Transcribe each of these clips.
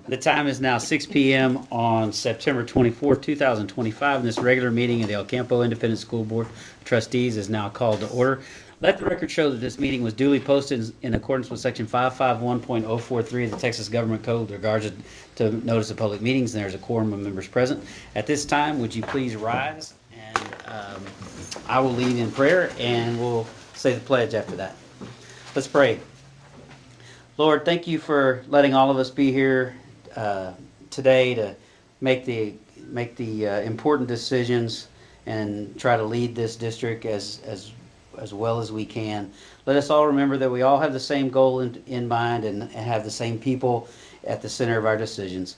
The time is now 6 p.m. on September 24th, 2025, and this regular meeting of the El Campo Independent School Board of Trustees is now called to order. Let the record show that this meeting was duly posted in accordance with Section 551.043 of the Texas Government Code with regards to notice of public meetings, and there's a quorum of members present. At this time, would you please rise, and I will lead in prayer, and we'll say the pledge after that. Let's pray. Lord, thank you for letting all of us be here today to make the important decisions and try to lead this district as well as we can. Let us all remember that we all have the same goal in mind and have the same people at the center of our decisions.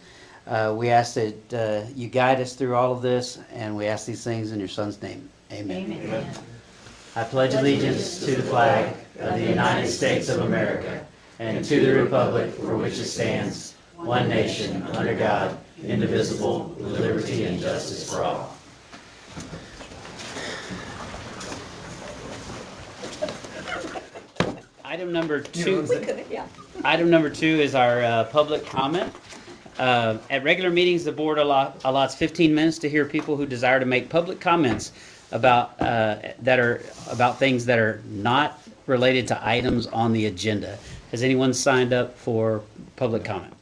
We ask that you guide us through all of this, and we ask these things in your Son's name. Amen. Amen. I pledge allegiance to the flag of the United States of America and to the republic for which it stands, one nation, under God, indivisible, with liberty and justice for all. Item number two is our public comment. At regular meetings, the board allots 15 minutes to hear people who desire to make public comments about things that are not related to items on the agenda. Has anyone signed up for public comment?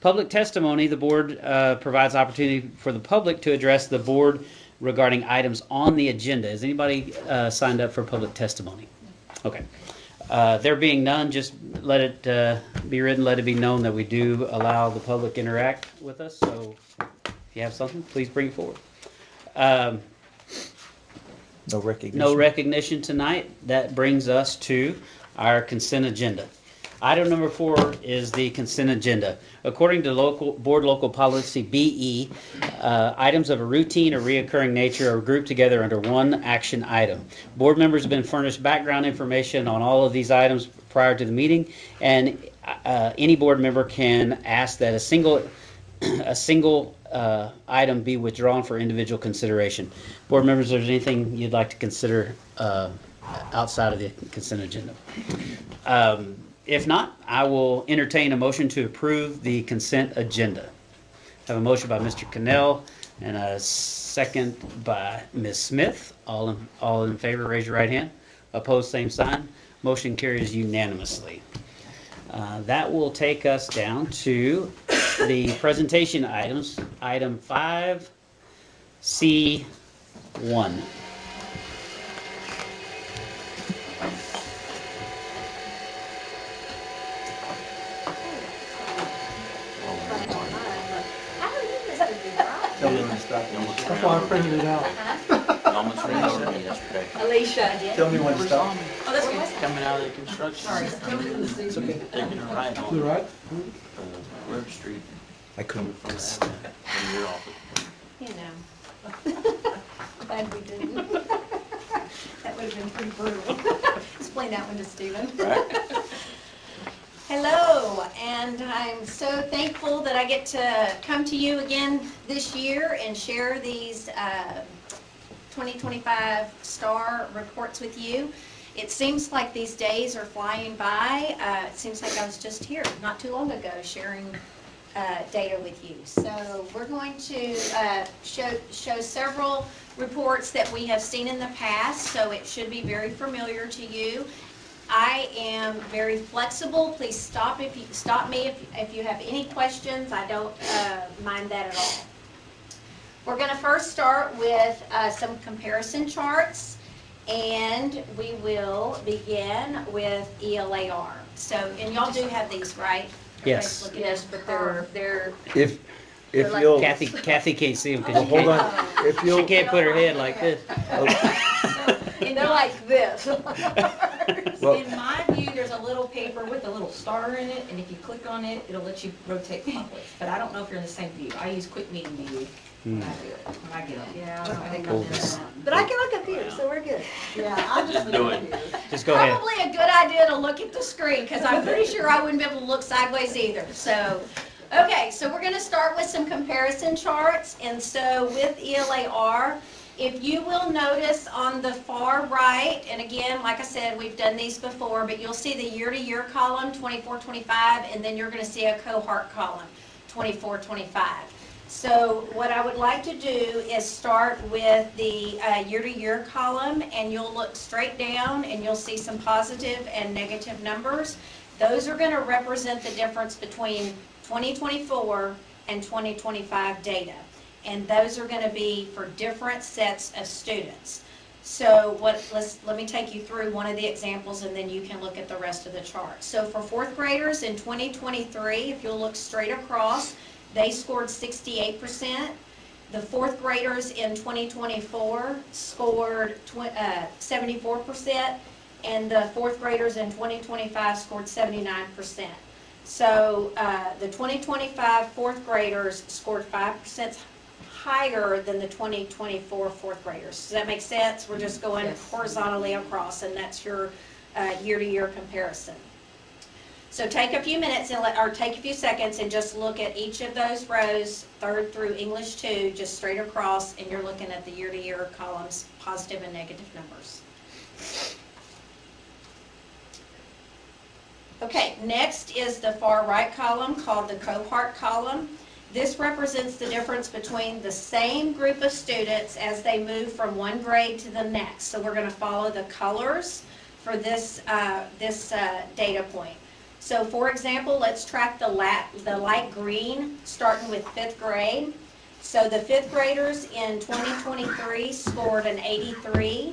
Public testimony, the board provides opportunity for the public to address the board regarding items on the agenda. Has anybody signed up for public testimony? Okay. There being none, just let it be written, let it be known that we do allow the public to interact with us. So if you have something, please bring it forward. No recognition. No recognition tonight. That brings us to our consent agenda. Item number 4 is the consent agenda. According to board local policy BE, items of a routine or reoccurring nature are grouped together under one action item. Board members have been furnished background information on all of these items prior to the meeting, and any board member can ask that a single item be withdrawn for individual consideration. Board members, is there anything you'd like to consider outside of the consent agenda? If not, I will entertain a motion to approve the consent agenda. I have a motion by Mr. Cannell and a second by Ms. Smith. All in favor, raise your right hand. Opposed, same sign. Motion carries unanimously. That will take us down to the presentation items. Item 5C1. That's why I printed it out. Almost ran over me yesterday. Alicia did. Tell me when to stop. Oh, that's good. Coming out of the construction. Sorry. It's okay. Taking a ride You on right? Webb Street. I couldn't. From your office. You know. Glad we didn't. That would have been pretty brutal. Explain that one to Stephen. Right. Hello, and I'm so thankful that I get to come to you again this year and share these 2025 STAR reports with you. It seems like these days are flying by. It seems like I was just here not too long ago sharing data with you. So we're going to show several reports that we have seen in the past, so it should be very familiar to you. I am very flexible. Please stop me if you have any questions. I don't mind that at all. We're going to first start with some comparison charts, and we will begin with ELAR. So, and y'all do have these, right? Yes. Yes, but they're If like you'll Kathy can't see them because hold on. If she you'll can't put her head like this. and they're like this. Well- In my view, there's a little paper with a little star in it, and if you click on it, it'll let you rotate pamphlets. But I don't know if you're in the same view. I use Quick Meeting View when I do it, when I get them. Yeah, Okay. I think I'm in that. But I can look up here, so we're good. Yeah, I Just do it. Just go ahead. Probably a good idea to look at the screen, because I'm pretty sure I wouldn't be able to look sideways either. So, okay, so we're going to start with some comparison charts. And so with ELAR, If you will notice on the far right, and again, like I said, we've done these before, but you'll see the year-to-year column, 24, 25, and then you're going to see a cohort column, 24, 25. So what I would like to do is start with the year-to-year column, and you'll look straight down and you'll see some positive and negative numbers. Those are going to represent the difference between 2024 and 2025 data. And those are going to be for different sets of students. So let me take you through one of the examples and then you can look at the rest of the chart. So for fourth graders in 2023, if you'll look straight across, they scored 68%. The fourth graders in 2024 scored 74%, and the fourth graders in 2025 scored 79%. So the 2025 fourth graders scored 5% higher than the 2024 fourth graders. Does that make sense? We're just going Yes. horizontally across, and that's your year-to-year comparison. So take a few minutes or take a few seconds and just look at each of those rows, third through English 2, just straight across, and you're looking at the year-to-year columns, positive and negative numbers. Okay, next is the far right column called the cohort column. This represents the difference between the same group of students as they move from one grade to the next. So we're going to follow the colors for this data point. So for example, let's track the light green starting with 5th grade. So the 5th graders in 2023 scored an 83.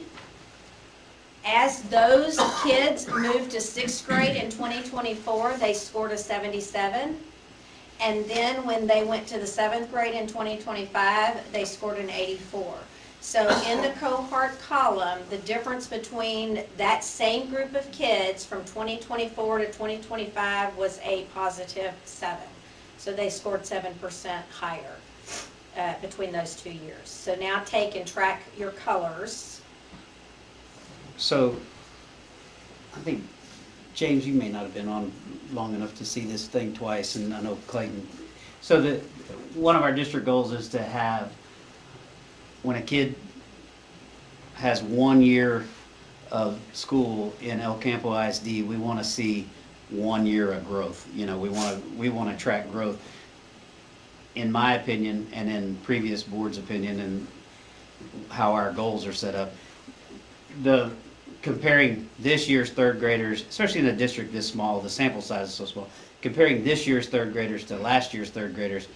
As those kids moved to 6th grade in 2024, they scored a 77. And then when they went to the 7th grade in 2025, they scored an 84. So in the cohort column, the difference between that same group of kids from 2024 to 2025 was a positive 7. So they scored 7% higher between those 2 years. So now take and track your colors. So, I think, James, you may not have been on long enough to see this thing twice, and I know Clayton. So one of our district goals is to have, when a kid has 1 year of school in El Campo ISD, we want to see 1 year of growth. You know, we want to track growth. In my opinion, and in previous board's opinion, and how our goals are set up, comparing this year's third graders, especially in a district this small, the sample size is so small, comparing this year's third graders to last year's third graders,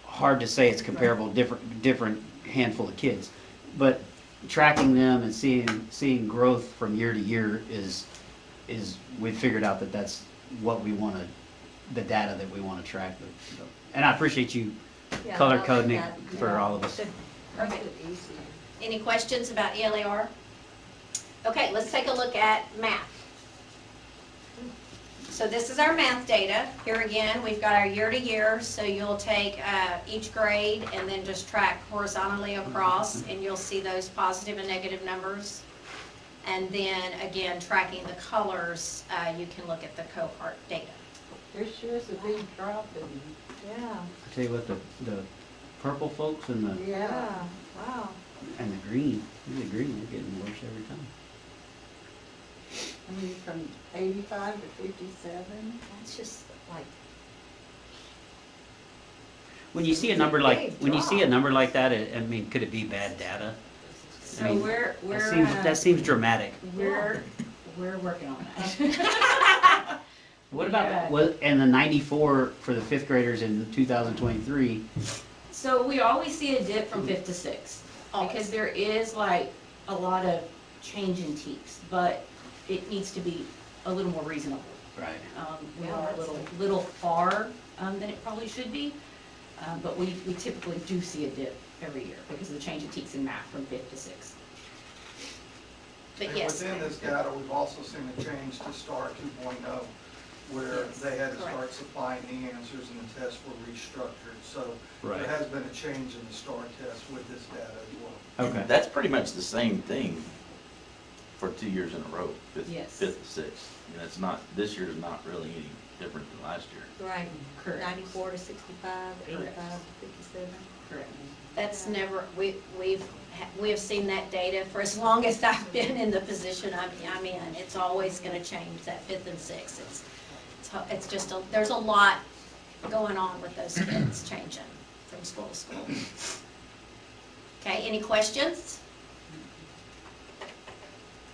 hard to say it's comparable, different handful of kids. But tracking them and seeing growth from year to year is we figured out that that's what we want to, the data that we want to track. And I appreciate you color coding it for all of us. Perfect. Any questions about ELAR? Okay, let's take a look at math. So this is our math data. Here again, we've got our year to year, so you'll take each grade and then just track horizontally across, and you'll see those positive and negative numbers. And then again, tracking the colors, you can look at the cohort data. There sure is a big drop in, Yeah, I tell you what, the purple folks and the yeah, wow. green, the green, they're getting worse every time. I mean, from 85 to 57. That's just like, When you see a number like that, I mean, could it be bad data? So I mean, we're That seems dramatic. we're working on that. What about, Yeah. and the 94 for the 5th graders in 2023? So we always see a dip from 5th to 6th, because there is like a lot of change in TEKS, but it needs to be a little more reasonable. Right. We Yeah, are a that's little far than it probably should be, but we typically do see a dip every year because of the change in TEKS and math from 5th to 6th. But And yes, within this data, we've also seen a change to STAR 2.0, where Yes, they had to correct. start supplying the answers and the tests were restructured. So Right. there has been a change in the STAR test with this data as well. Okay. That's pretty much the same thing for 2 years in a row, Yes. fifth to sixth. And it's not, this year is not really any different than last year. right, Correct. 94 to 65, 85 to 57. Correct. That's never, we have seen that data for as long as I've been in the position I'm in. It's always gonna change, that fifth and sixth. It's just, there's a lot going on with those kids changing from school to school. Okay, any questions?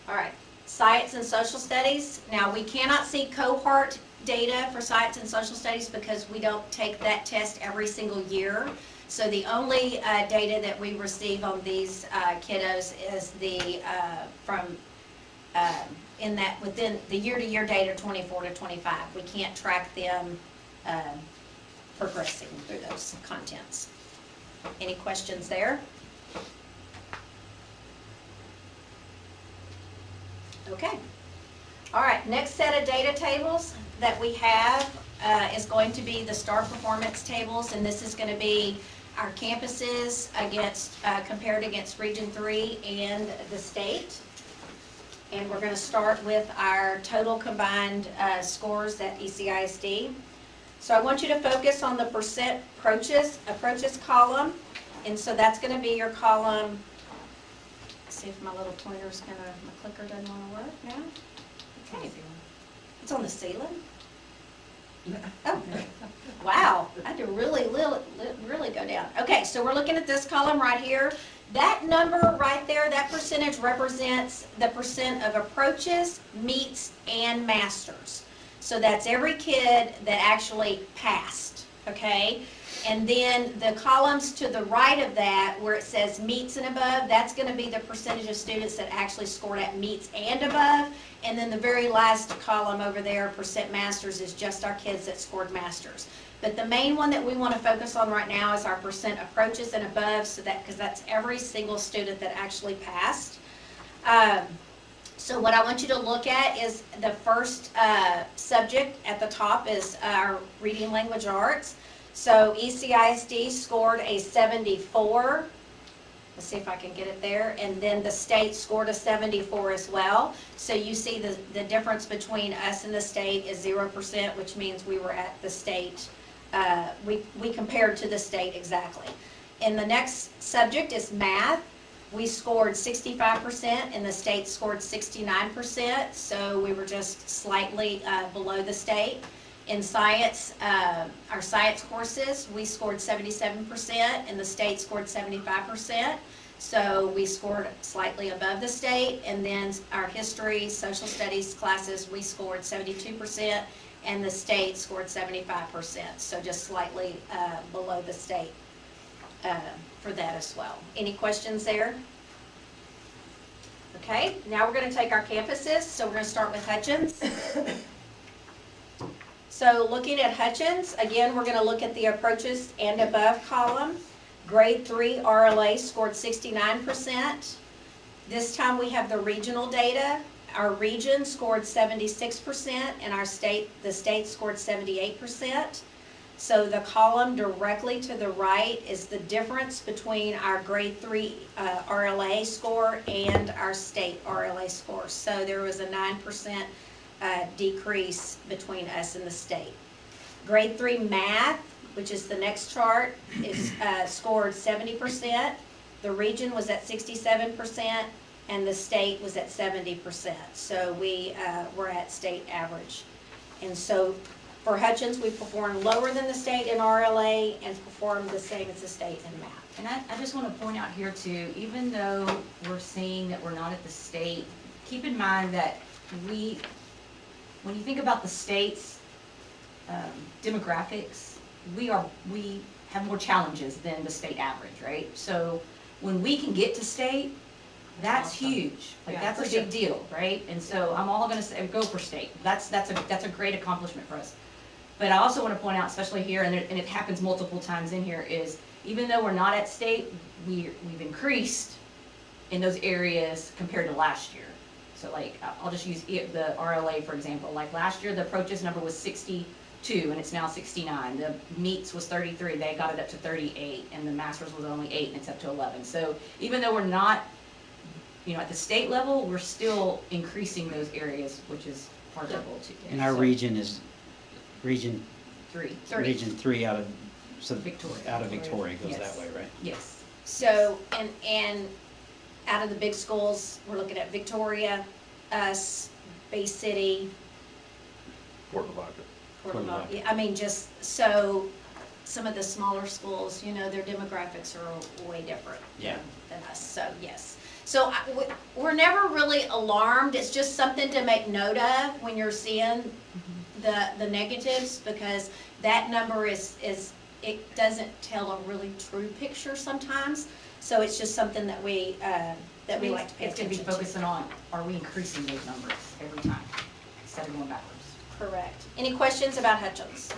All right, science and social studies. Now, we cannot see cohort data for science and social studies because we don't take that test every single year. So the only data that we receive on these kiddos is the in that within the year-to-year data 24 to 25. We can't track them progressing through those contents. Any questions there? Okay. All right, next set of data tables that we have is going to be the STAR performance tables, and this is going to be our campuses against compared against Region 3 and the state. And we're going to start with our total combined scores at ECISD. So I want you to focus on the percent approaches column, and so that's going to be your column. Let's see if my little pointer's gonna, my clicker doesn't want to work now. Okay. It's on the ceiling? Oh, wow, I had to really go down. Okay, so we're looking at this column right here. That number right there, that percentage represents the percent of approaches, meets, and masters. So that's every kid that actually passed, okay? And then the columns to the right of that, where it says meets and above, that's going to be the percentage of students that actually scored at meets and above. And then the very last column over there, percent masters, is just our kids that scored masters. But the main one that we want to focus on right now is our percent approaches and above, so that because that's every single student that actually passed. So what I want you to look at is the first subject at the top is our reading language arts. So ECISD scored a 74. Let's see if I can get it there. And then the state scored a 74 as well. So you see the difference between us and the state is 0%, which means we were at the state. We compared to the state exactly. And the next subject is math. We scored 65% and the state scored 69%. So we were just slightly below the state. In science, our science courses, we scored 77% and the state scored 75%. So we scored slightly above the state. And then our history, social studies classes, we scored 72% and the state scored 75%. So just slightly below the state for that as well. Any questions there? Okay, now we're going to take our campuses. So we're going to start with Hutchins. So looking at Hutchins, again, we're going to look at the approaches and above column. Grade 3 RLA scored 69%. This time we have the regional data. Our region scored 76% and the state scored 78%. So the column directly to the right is the difference between our grade 3 RLA score and our state RLA score. So there was a 9% decrease between us and the state. Grade 3 math, which is the next chart, is scored 70%. The region was at 67% and the state was at 70%. So we were at state average. And so for Hutchins, we performed lower than the state in RLA and performed the same as the state in math. And I just want to point out here too, even though we're seeing that we're not at the state, keep in mind that when you think about the state's demographics, we have more challenges than the state average, right? So when we can get to state, that's huge. Like Yeah, that's a big deal, right? And so I'm all going to say go for state. That's a great accomplishment for us. But I also want to point out, especially here, and it happens multiple times in here, is even though we're not at state, we've increased in those areas compared to last year. So like, I'll just use the RLA for example. Like last year, the approaches number was 62 and it's now 69. The meets was 33, they got it up to 38, and the masters was only 8 and it's up to 11. So even though we're not, at the state level, we're still increasing those areas, which is part of the goal too. And our region is Region 3. Region 3 out of Victoria. Out of Victoria goes Yes. that way, right? Yes. So, and out of the big schools, we're looking at Victoria, us, Bay City, Fort Lavaca. Port Lavaca. Yeah, I mean, just, so, some of the smaller schools, you know, their demographics are way different Yeah. than us, so, yes. So, we're never really alarmed, it's just something to make note of when you're seeing the negatives, because that number is, it doesn't tell a really true picture sometimes, so it's just something that we like to pay It's gonna be attention to. focusing on, are we increasing those numbers every time, instead of going backwards? Correct. Any questions about Hutchins?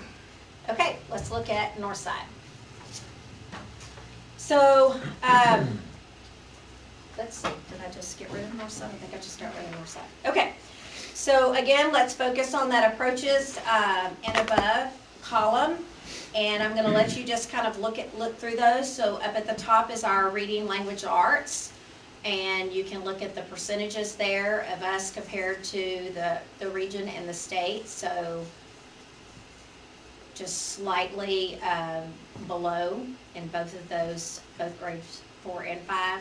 Okay, let's look at Northside. So, let's see, did I just get rid of Northside? I think I just got rid of Northside. Okay, so again, let's focus on that approaches and above column. And I'm gonna let you just kind of look through those. So up at the top is our reading, language, arts. And you can look at the percentages there of us compared to the region and the state. So just slightly below in both of those, both grades 4 and 5.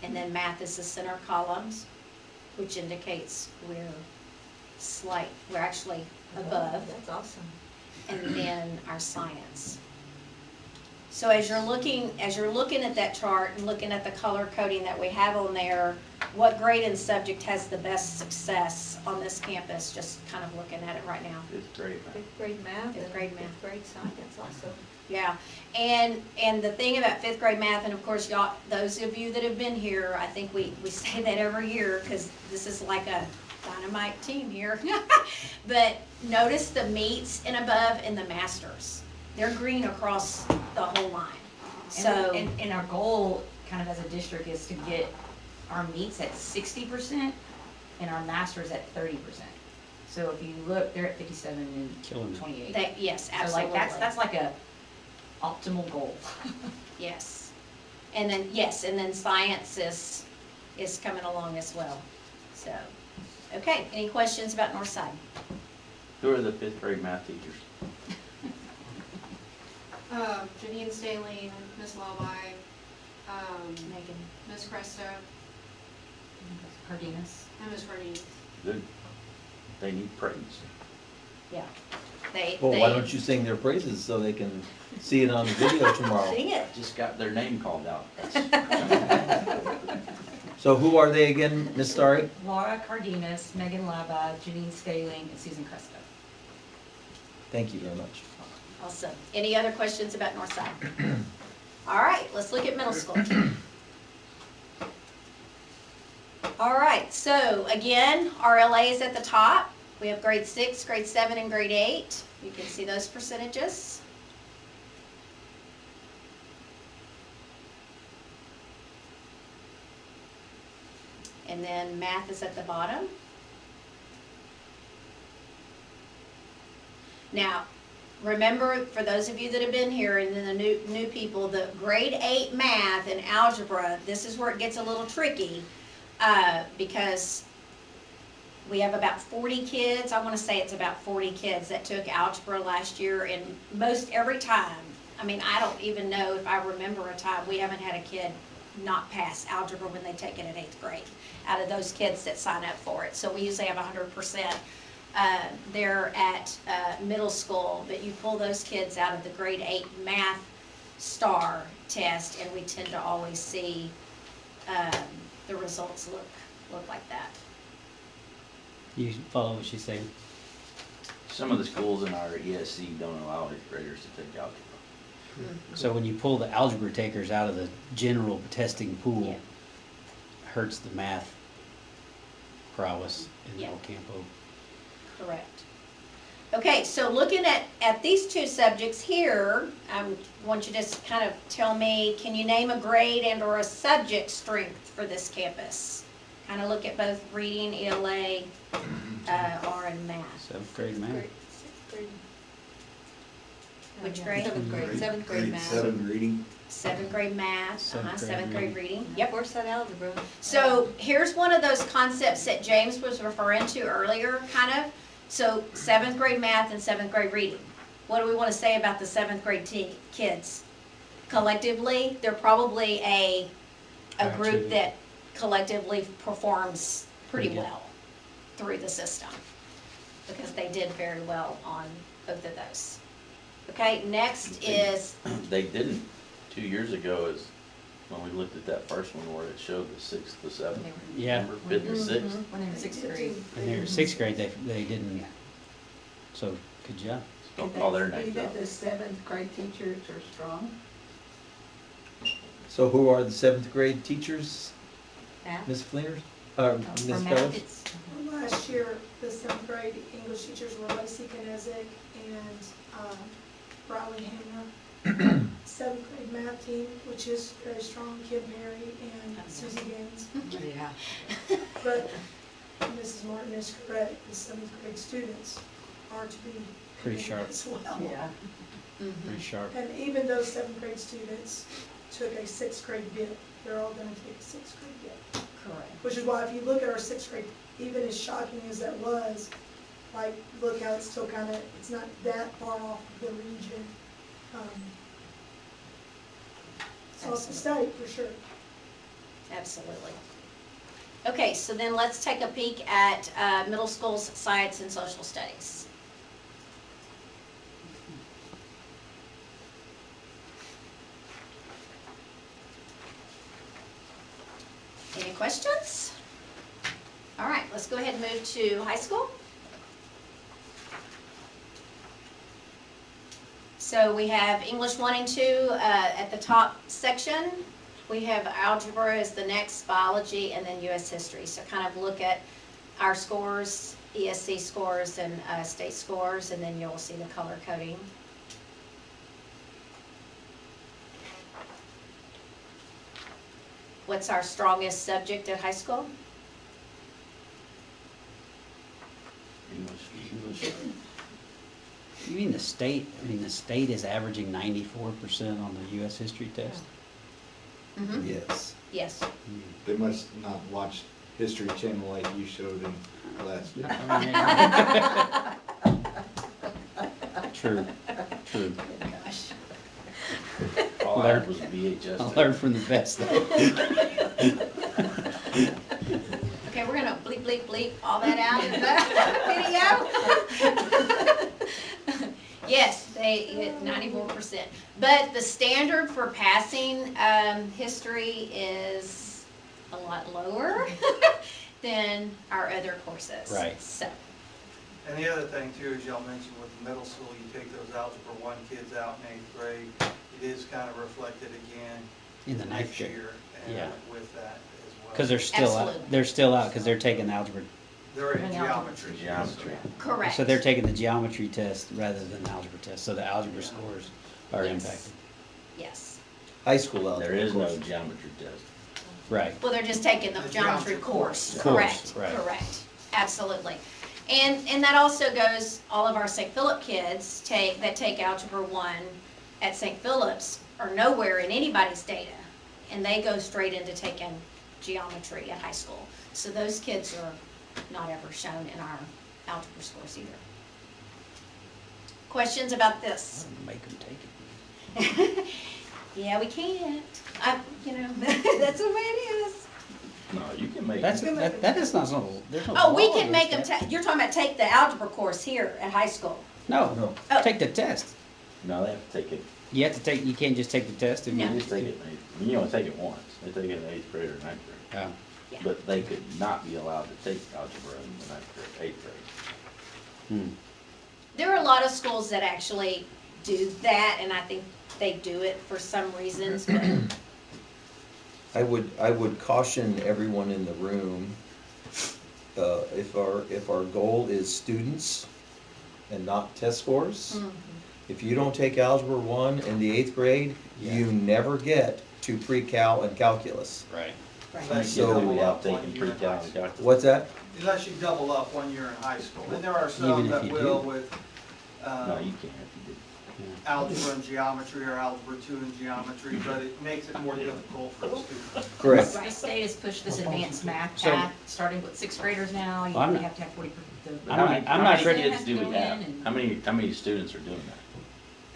And then math is the center columns, which indicates we're actually above. That's awesome. And then our science. So as you're looking at that chart and looking at the color coding that we have on there, what grade and subject has the best success on this campus? Just kind of looking at it right now. Fifth grade. Fifth grade math. Fifth and grade math. Fifth grade science also. Yeah, and the thing about fifth grade math, and of course y'all, those of you that have been here, I think we say that every year because this is like a dynamite team here. But notice the meets and above and the masters. They're green across the whole line. So, And our goal, kind of as a district, is to get our meets at 60% and our masters at 30%. So if you look, they're at 57 Killing and it. 28. yes, So absolutely. like that's like a optimal goal. Yes. And then science is coming along as well. So, okay, any questions about Northside? Who are the fifth grade math teachers? Janine Staley, Miss Labai, Megan? Miss Cresta, Cardenas. and Miss Cardenas. Good. They need praise. Yeah. They Well, why don't you sing their praises so they can see it on the video tomorrow? sing it? Just got their name called out. So who are they again, Miss Starry? Laura Cardenas, Megan Laba, Janine Staling, and Susan Cresta. Thank you very much. Awesome. Any other questions about Northside? All right, let's look at middle school. All right, so again, RLA is at the top. We have grade 6, grade 7, and grade 8. You can see those percentages. And then math is at the bottom. Now, remember, for those of you that have been here and then the new people, the grade 8 math and algebra, this is where it gets a little tricky because we have about 40 kids, I want to say it's about 40 kids that took algebra last year, and most every time, I mean, I don't even know if I remember a time we haven't had a kid not pass algebra when they take it in 8th grade out of those kids that sign up for it. So we usually have 100%. They're at middle school, but you pull those kids out of the grade 8 math star test, and we tend to always see the results look like that. You follow what she's saying? Some of the schools in our ESC don't allow 8th graders to take algebra. So when you pull the algebra takers out of the general testing pool, Yeah. hurts the math prowess in Yeah. El Campo. Correct. Okay, so looking at these two subjects here, I want you to just kind of tell me, can you name a grade and or a subject strength for this campus? Kind of look at both reading, ELA, R, and math. 7th grade math. Sixth grade. Which grade? Seventh grade. Seventh grade math. 7 reading. 7th grade math, 7th grade reading. Of Yep. course, that algebra. So here's one of those concepts that James was referring to earlier, kind of. So 7th grade math and 7th grade reading. What do we want to say about the 7th grade kids? collectively, they're probably a Activity. group that collectively performs pretty Pretty good. well through the system, because they did very well on both of those. Okay, next is, They didn't, 2 years ago is when we looked at that first one where it showed the sixth, the seventh. Yeah. Remember, fifth or sixth? When they were in sixth grade. And they were sixth grade, they didn't, so, good job. Don't call their See names that out. the seventh grade teachers are strong? So who are the seventh grade teachers, Matt? Ms. Fleener? For Ms. math, Fellows? it's, Last year, the seventh grade English teachers were Lacey Knezick and Riley Hamner. Seventh grade math team, which is very strong, Kim Perry and Susie Gaines. yeah. But Mrs. Martin is correct, the seventh grade students are to be Pretty sharp. as well. Pretty sharp. And even those seventh grade students took a sixth grade dip, they're all gonna take a sixth grade dip. Correct. Which is why if you look at our sixth grade, even as shocking as that was, like, look how it's still kind of, it's not that far off the region. It's off the state, for sure. Absolutely. Okay, so then let's take a peek at middle school's science and social studies. Any questions? All right, let's go ahead and move to high school. So we have English 1 and 2 at the top section. We have algebra as the next, biology, and then US history. So kind of look at our scores, ESC scores, and state scores, and then you'll see the color coding. What's our strongest subject at high school? English. You mean the state, the state is averaging 94% on the US history test? Mm-hmm. Yes. Yes. They must not watch History Channel like you showed in last year. True, true. Gosh. All I had was VHS. I'll tape. learn from the best though. Okay, we're gonna bleep, bleep, bleep all that out of the video. Yes, they hit 94%. But the standard for passing history is a lot lower than our other courses. Right. So, And the other thing too, as y'all mentioned with the middle school, you take those Algebra 1 kids out in 8th grade, it is kind of reflected again In the ninth next grade. year Yeah. and with that as well. Because Absolutely. they're still out because they're taking algebra. They're in In geometry. Geometry. correct. So they're taking the geometry test rather than the algebra test, so the algebra scores are Yes. impacted. Yes. High school algebra. There is of no course. geometry test. Right. Well, they're just taking the The geometry geometry course. course. Correct, Right. correct. Absolutely. And that also goes, all of our St. Philip kids that take Algebra 1 at St. Philip's are nowhere in anybody's data. And they go straight into taking geometry at high school. So those kids are not ever shown in our algebra scores either. Questions about this? Make them take it. Yeah, we can't. That's the way it is. No, you can make. That is not, there's no. Oh, we law can make them, against that. you're talking about take the algebra course here at high school. No, Oh. take the test. No, they have to take it. You have to take, you can't just take the test if You you just take it in 8th. You only take it once. They take it in 8th grade or 9th grade. Oh, Yeah. But they could not be allowed to take algebra in the 9th grade, 8th grade. There are a lot of schools that actually do that, and I think they do it for some reasons, but I would caution everyone in the room, if our goal is students and not test scores, if you don't take Algebra 1 in the 8th grade, you never get to pre-cal and calculus. right. Unless So- you we double have up 1 taken year in pre-cal high and school. calculus. What's that? Unless you double up 1 year in high school. And there are Even some if that you will do. with No, you can't if you do. algebra and geometry or algebra 2 and geometry, but it makes it more difficult for the students. Correct. The state has pushed this advanced math So- path, starting with sixth graders now, you I'm only not- have to have 40%. I'm not How many ready- kids do we Go in have? and- How many students are doing that?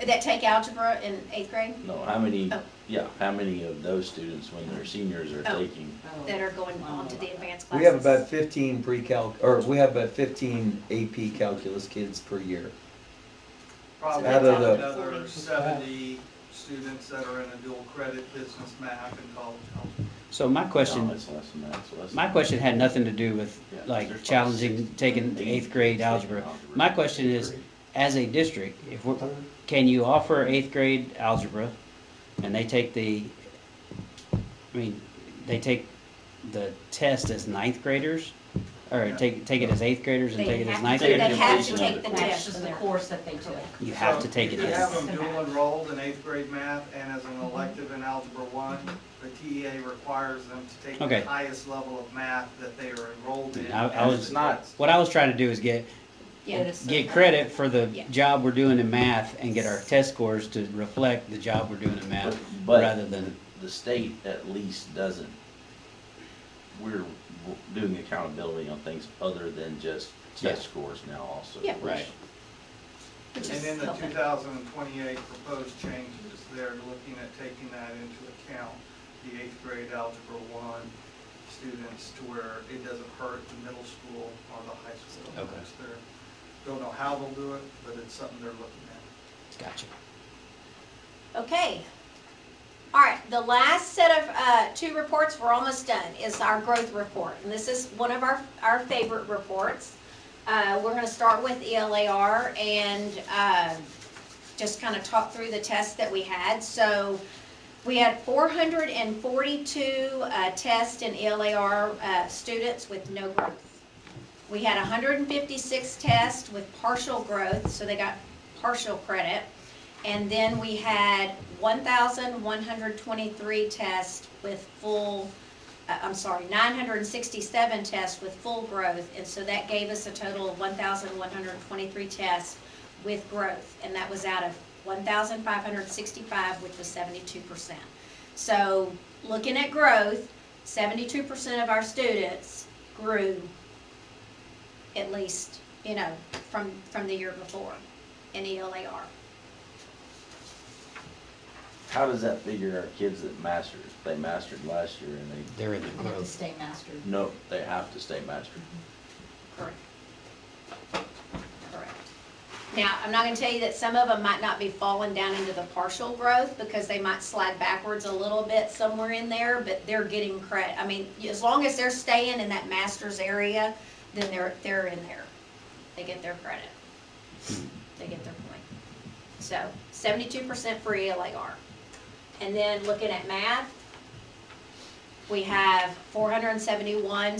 That take algebra in 8th grade No, how many, Oh. yeah, how many of those students, when they're seniors, are Oh. taking? that are going on to the advanced classes? We have about 15 we have about 15 AP calculus kids per year. Probably Out about of the- another 70 students that are in a dual credit business math and college algebra. So my No, question, it's less than that, it's less my than question had nothing to do with Yeah, there's like like challenging, 60, taking 80 eighth grade kids algebra. taking algebra My in question eighth is, grade. as a district, can you offer eighth grade algebra and they take they take the test as ninth graders? Or take it as eighth graders and They take it as have ninth to- Take They graders? have to completion of take the the That's test. just in the there. course that they took. You have to take it, You could yes. have them dual enrolled in 8th grade math and as an elective in Algebra 1. The TEA requires them to take Okay. the highest level of math that they are enrolled in. I as was the not- test. What I was trying to do is get credit for the Yeah. job we're doing in math and get our test scores to reflect the job we're doing in math But rather than, the state at least doesn't, we're doing accountability on things other than just test scores now also. Yeah. right. Which And is in the helping. 2028 proposed changes, they're looking at taking that into account, the 8th grade Algebra 1 students, to where it doesn't hurt the middle school or the high school. Okay. Don't know how they'll do it, but it's something they're looking at. Gotcha. Okay. All right, the last set of 2 reports, we're almost done, is our growth report. And this is one of our favorite reports. We're going to start with ELAR and just kind of talk through the tests that we had. So we had 442 tests in ELAR students with no growth. We had 156 tests with partial growth, so they got partial credit. And then we had 1,123 tests with 967 tests with full growth. And so that gave us a total of 1,123 tests with growth. And that was out of 1,565, which was 72%. So looking at growth, 72% of our students grew at least, from the year before in ELAR. How does that figure our kids that mastered? They mastered last year and They're in the You have to growth. stay mastered. no, they have to stay mastered. Correct. Correct. Now, I'm not gonna tell you that some of them might not be falling down into the partial growth because they might slide backwards a little bit somewhere in there, but they're getting credit. I mean, as long as they're staying in that master's area, then they're in there. They get their credit. They get their point. So 72% for ELAR. And then looking at math, we have 471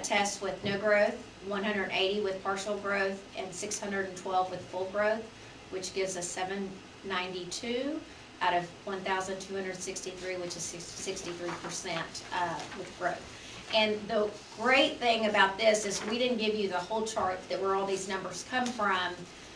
tests with no growth, 180 with partial growth, and 612 with full growth, which gives us 792 out of 1,263, which is 63% with growth. And the great thing about this is we didn't give you the whole chart that where all these numbers come from,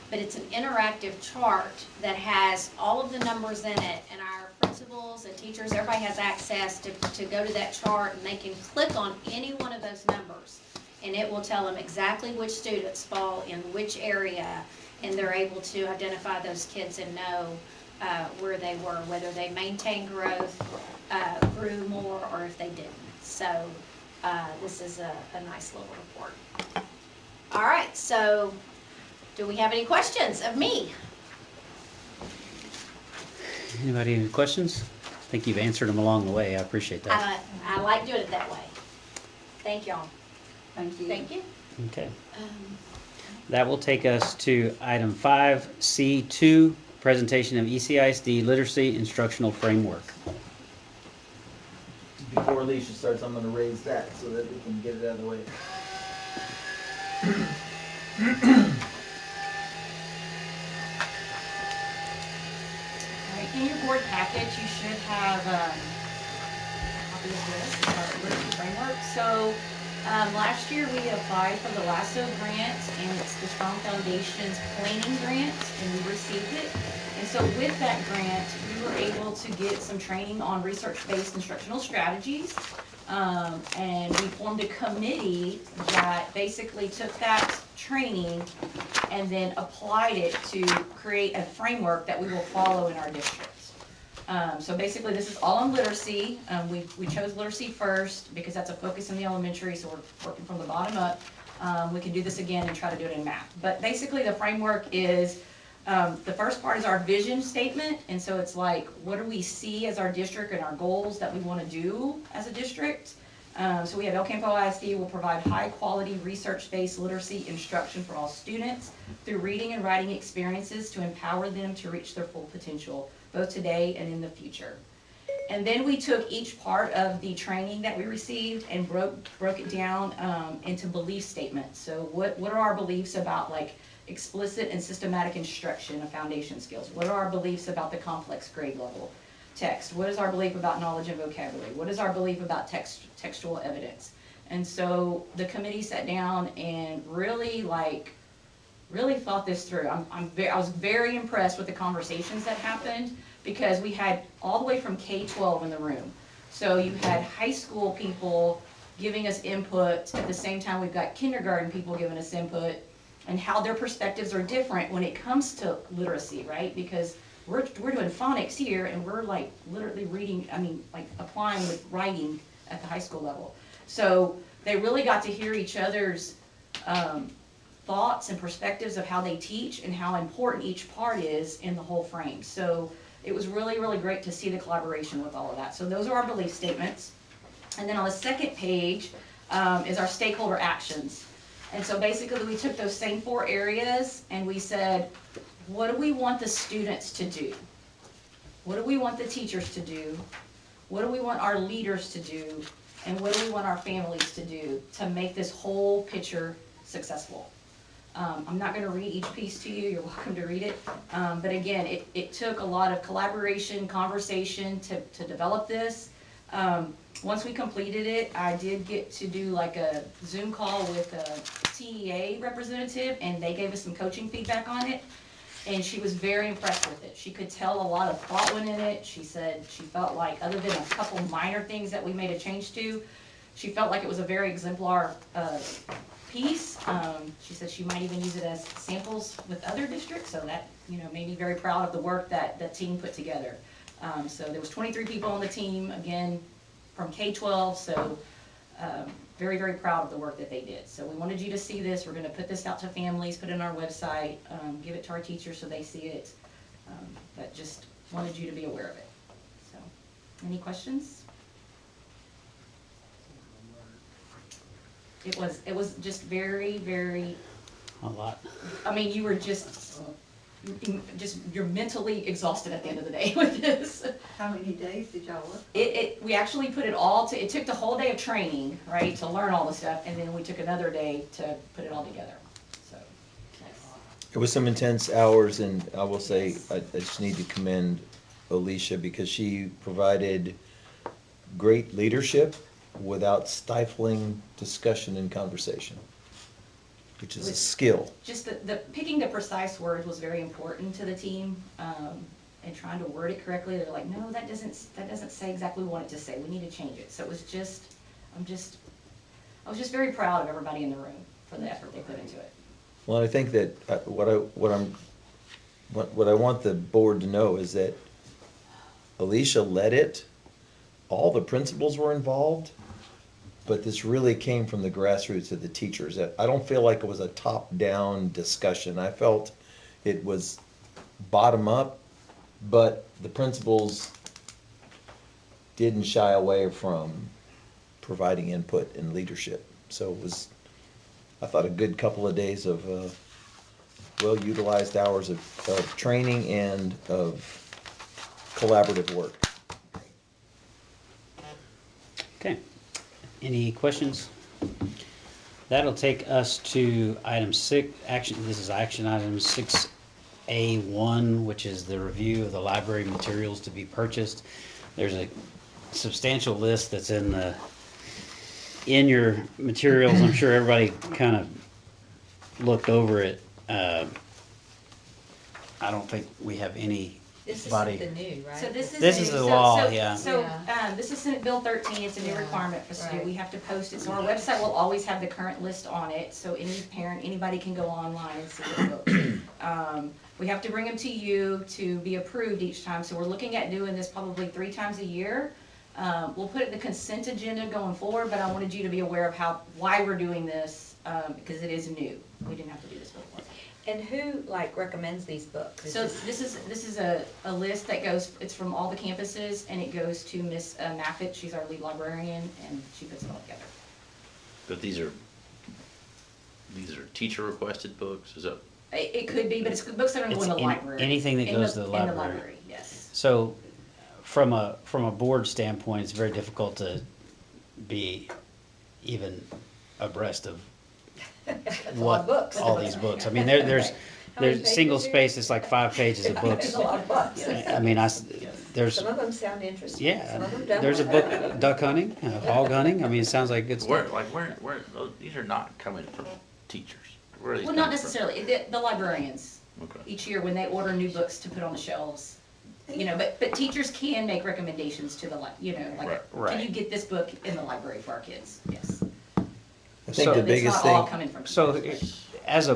but it's an interactive chart that has all of the numbers in it, and our principals and teachers, everybody has access to go to that chart, and they can click on any one of those numbers, and it will tell them exactly which students fall in which area, and they're able to identify those kids and know where they were, whether they maintained growth, grew more, or if they didn't. So this is a nice little report. All right, so do we have any questions of me? Anybody any questions? I think you've answered them along the way. I appreciate that. I like doing it that way. Thank y'all. Thank you. Thank you. Okay. That will take us to item 5C2, presentation of ECISD literacy instructional framework. Before Alicia starts, I'm gonna raise that so that we can get it out of the way. Right, in your board package, you should have a copy of this, our literacy framework. So, last year we applied for the LASSO grant, and it's the Strong Foundations Planning Grant, and we received it. And so with that grant, we were able to get some training on research-based instructional strategies. And we formed a committee that basically took that training and then applied it to create a framework that we will follow in our district. So basically, this is all on literacy. We chose literacy first because that's a focus in the elementary, so we're working from the bottom up. We can do this again and try to do it in math. But basically, the framework is, the first part is our vision statement, and so it's like, what do we see as our district and our goals that we want to do as a district? So we have El Campo ISD will provide high-quality, research-based literacy instruction for all students through reading and writing experiences to empower them to reach their full potential, both today and in the future. And then we took each part of the training that we received and broke it down into belief statements. So what are our beliefs about, like, explicit and systematic instruction of foundation skills? What are our beliefs about the complex grade level text? What is our belief about knowledge and vocabulary? What is our belief about textual evidence? And so the committee sat down and really thought this through. I was very impressed with the conversations that happened, because we had all the way from K-12 in the room. So you had high school people giving us input. At the same time, we've got kindergarten people giving us input, and how their perspectives are different when it comes to literacy, right? Because we're doing phonics here, and we're like literally reading, like applying with writing at the high school level. So they really got to hear each other's thoughts and perspectives of how they teach and how important each part is in the whole frame. So it was really, really great to see the collaboration with all of that. So those are our belief statements. And then on the second page is our stakeholder actions. And so basically we took those same 4 areas and we said, what do we want the students to do? What do we want the teachers to do? What do we want our leaders to do? And what do we want our families to do to make this whole picture successful? I'm not going to read each piece to you. You're welcome to read it. But again, it took a lot of collaboration, conversation to develop this. Once we completed it, I did get to do like a Zoom call with a TEA representative, and they gave us some coaching feedback on it. And she was very impressed with it. She could tell a lot of thought went in it. She said she felt like, other than a couple minor things that we made a change to, she felt like it was a very exemplar piece. She said she might even use it as samples with other districts, so that, made me very proud of the work that the team put together. So there was 23 people on the team, again, from K-12, so very, very proud of the work that they did. So we wanted you to see this. We're going to put this out to families, put it on our website, give it to our teachers so they see it, but just wanted you to be aware of it. So, any questions? It was just very, very. A lot. You were you're mentally exhausted at the end of the day with this. How many days did y'all work? We actually put it all it took the whole day of training, right, to learn all the stuff, and then we took another day to put it all together, so. It was some intense hours, and I will say, I just need to commend Alicia, because she provided great leadership without stifling discussion and conversation, which is a skill. Just the picking the precise words was very important to the team, and trying to word it correctly. They're like, no, that doesn't say exactly what we want it to say. We need to change it. So it was just, I was just very proud of everybody in the room for the effort they put into it. Well, I think that what I want the board to know is that Alicia led it. All the principals were involved, but this really came from the grassroots of the teachers. I don't feel like it was a top-down discussion. I felt it was bottom-up, but the principals didn't shy away from providing input and leadership. So it was, I thought, a good couple of days of well-utilized hours of training and of collaborative work. Okay. Any questions? That'll take us to item 6, this is action item 6A1, which is the review of the library materials to be purchased. There's a substantial list that's in your materials. I'm sure everybody kind of looked over it. I don't think we have any This body. isn't the new, right? So this is. This new. is the So- law, so- yeah. So, Yeah. this is Senate Bill 13, it's a new Yeah, requirement for us to do, right. we have to post it, so our website will always have the current list on it, so any parent, anybody can go online and see the books. We have to bring them to you to be approved each time, so we're looking at doing this probably 3 times a year. We'll put it in the consent agenda going forward, but I wanted you to be aware of why we're doing this, because it is new, we didn't have to do this before. And who, like, recommends these books? Is So this- this is a list that goes, it's from all the campuses, and it goes to Miss Maffett, she's our lead librarian, and she puts it all together. But these are teacher requested books, is that? It could be, but it's books that are going to It's the library. anything that goes to the In library. the library, yes. So, from a board standpoint, it's very difficult to be even abreast of That's a lot of what books. all these books. I mean, there's How many there's single pages here? space. It's like 5 pages of books. That's a lot of books. I mean, there's Some of them sound interesting. yeah. Some of them don't. There's a book, duck hunting, hog hunting. I mean, it sounds like good Where, stuff. where, these are not coming from teachers. Where are these Well, not coming from? necessarily, the librarians, Okay. each year when they order new books to put on the shelves. You know, but teachers can make recommendations to the, Right. can you get this book in the library for our kids? Yes. I think So- the It's biggest not all thing, coming from So, teachers. as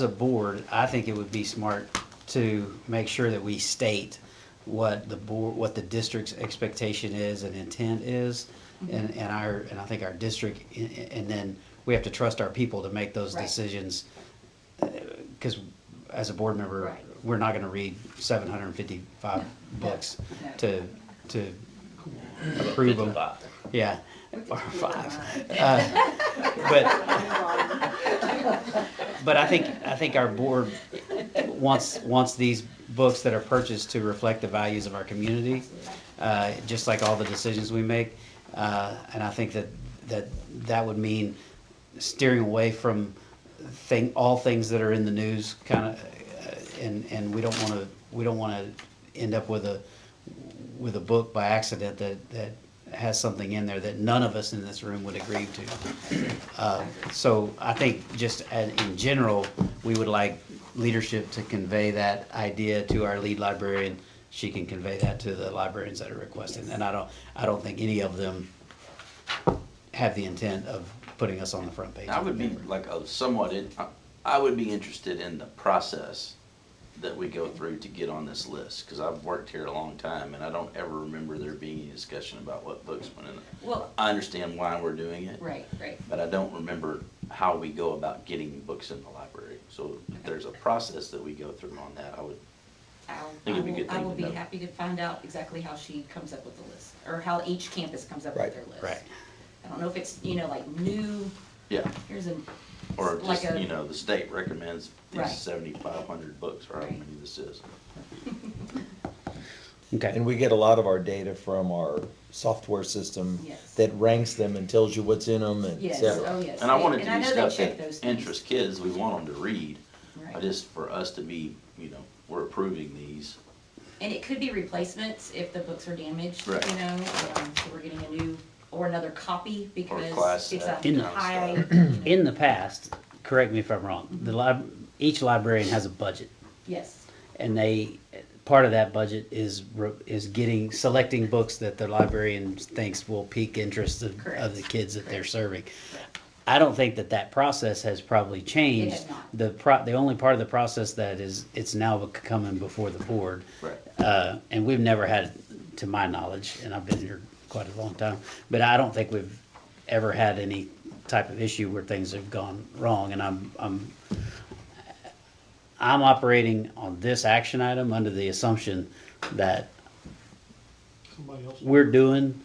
a board, I think it would be smart to make sure that we state what the district's expectation is and intent is, and I think our district, and then we have to trust our people to make those Right. decisions. Because as a board member, Right. we're not gonna read 755 No. books No. to approve them. 55. Yeah, or 5. But I think our board wants these books that are purchased to reflect the values of our community, just like all the decisions we make. And I think that would mean steering away from all things that are in the news, kind of, and we don't want to end up with a book by accident that has something in there that none of us in this room would agree to. So I think just in general, we would like leadership to convey that idea to our lead librarian. She can convey that to the librarians that are requesting. And I don't think any of them have the intent of putting us on the front page. I would be like I would be interested in the process that we go through to get on this list, because I've worked here a long time and I don't ever remember there being any discussion about what books went in it. Well, I understand why we're doing it. right. But I don't remember how we go about getting books in the library. So if there's a process that we go through on that, I would, think it'd be a good I thing will to be know. happy to find out exactly how she comes up with the list, or how each campus comes up Right. with their list. Right. I don't know if it's, like new, yeah. here's a, Or like just, a- the state recommends these Right. 7,500 books, or how Right. many this is. Okay. and we get a lot of our data from our software system Yes. that ranks them and tells you what's in them, and et yes, cetera. oh, yes. And I want it And to be know they stuff check that those things. interests kids, we want them to read. Right. But just for us to be, we're approving these. And it could be replacements if the books are damaged, Right. So we're getting a new, or another copy because class it's act a In the- high. In the past, correct me if I'm wrong, each librarian has a budget, Yes, and part of that budget is selecting books that the librarian thinks will pique interest of the Correct. kids that they're Correct. serving. I don't think that process has probably changed. It has not. The only part of the process that it's now coming before the board. Right. And we've never had, to my knowledge, and I've been here quite a long time, but I don't think we've ever had any type of issue where things have gone wrong. And I'm operating on this action item under the assumption that we're doing,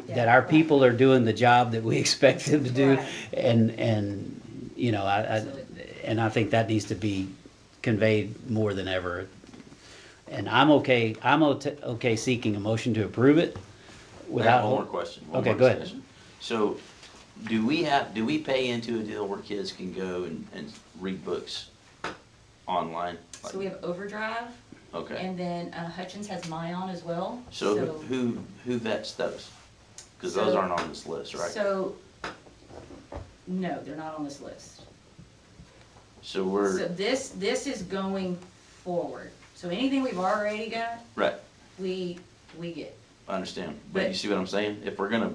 that our people are doing the job that we expect them to do. Right. And I think that needs to be conveyed more than ever. And I'm okay seeking a motion to approve it I without. have one more question. one Okay, more go ahead. discussion. So, do we pay into a deal where kids can go and read books online? so we have Overdrive, Okay. and then Hutchins has Myon as well. So who vets those? Because those So- aren't on this list, right? So, no, they're not on this list. So we're, So this is going forward. So anything we've already got, Right, we get. I understand, but you But- see what I'm saying? If we're gonna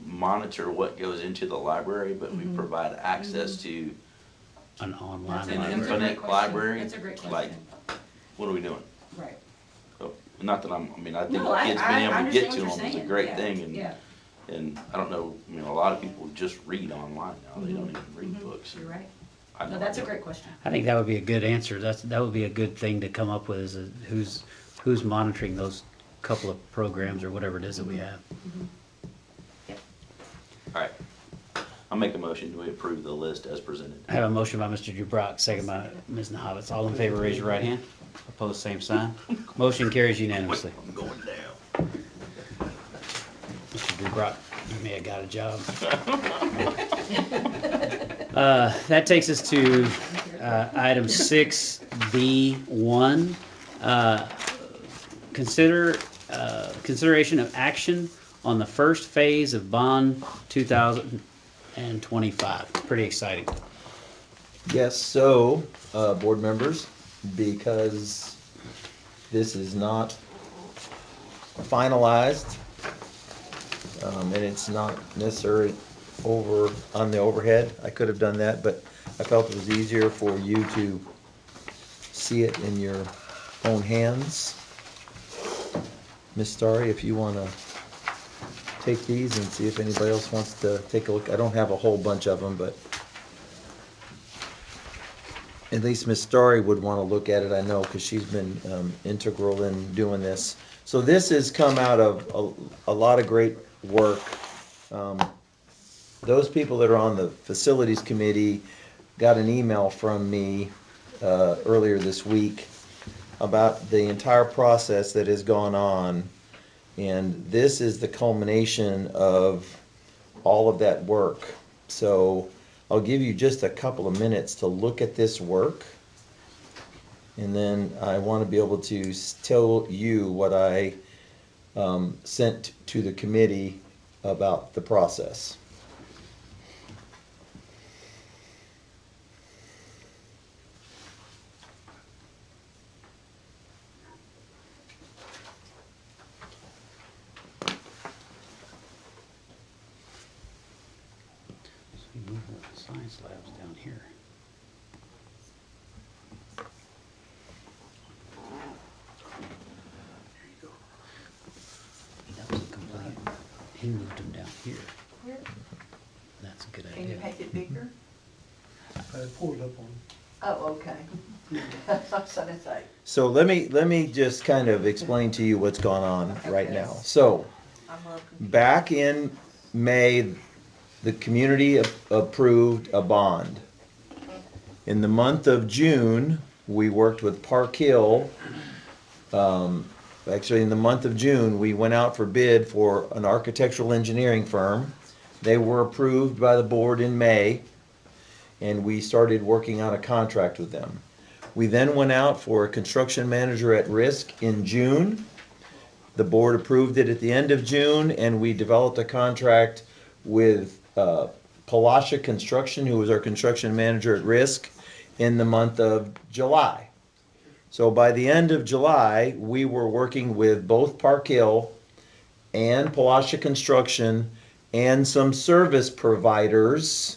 monitor what goes into the library, but we provide access to An online That's a- an that's a library. great infinite question. library, That's a great like, question. what are we doing? Right. Oh, not that I mean, I think No, I- kids I being able to understand get what to you're them is a saying. great Yeah, thing, yeah. and I don't know, I mean, a lot of people just read online now, they don't even read Mhm. books. You're right. I know No, I that's a don't. great question. I think that would be a good answer. That would be a good thing to come up with is who's monitoring those couple of programs or whatever it is that we have. All right, I'll make a motion to approve the list as presented. I have a motion by Mr. Dubrock, second by Ms. Nahavitz. All in favor, raise your right hand. Opposed, same sign. Motion carries unanimously. I'm going down. Mr. Dubrock, you may have got a job. That takes us to item 6B1. Consideration of action on the first phase of bond 2025. Pretty exciting. Yes, so, board members, because this is not finalized, and it's not necessarily over on the overhead, I could have done that, but I felt it was easier for you to see it in your own hands. Ms. Starry, if you wanna take these and see if anybody else wants to take a look. I don't have a whole bunch of them, but at least Ms. Starry would want to look at it, I know, because she's been integral in doing this. So this has come out of a lot of great work. Those people that are on the facilities committee got an email from me earlier this week about the entire process that has gone on. And this is the culmination of all of that work. So I'll give you just a couple of minutes to look at this work. And then I want to be able to tell you what I sent to the committee about the process. So we move the science labs down here. That was a complaint. He moved them down here. That's a good Can you idea. make it bigger? Pull it up on. Oh, okay. That's what I was gonna say. So let me just kind of explain to you what's gone on right now. So I'm welcome. back in May, the community approved a bond. In the month of June, we worked with Park Hill. Actually, in the month of June, we went out for bid for an architectural engineering firm. They were approved by the board in May, and we started working on a contract with them. We then went out for a construction manager at risk in June. The board approved it at the end of June, and we developed a contract with Palasha Construction, who was our construction manager at risk, in the month of July. So by the end of July, we were working with both Park Hill and Palasha Construction and some service providers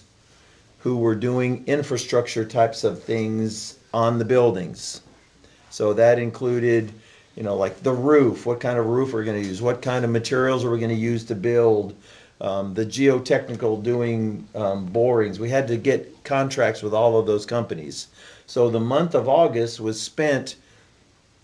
who were doing infrastructure types of things on the buildings. So that included, you know, like the roof, what kind of roof we're gonna use, what kind of materials are we gonna use to build, the geotechnical doing borings. We had to get contracts with all of those companies. So the month of August was spent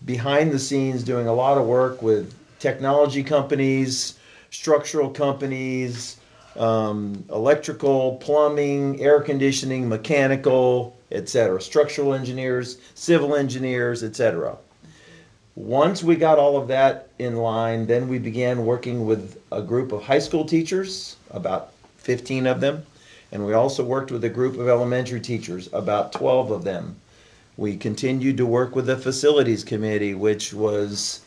behind the scenes doing a lot of work with technology companies, structural companies, electrical, plumbing, air conditioning, mechanical, etc., structural engineers, civil engineers, etc. Once we got all of that in line, then we began working with a group of high school teachers, about 15 of them, and we also worked with a group of elementary teachers, about 12 of them. We continued to work with the facilities committee, which was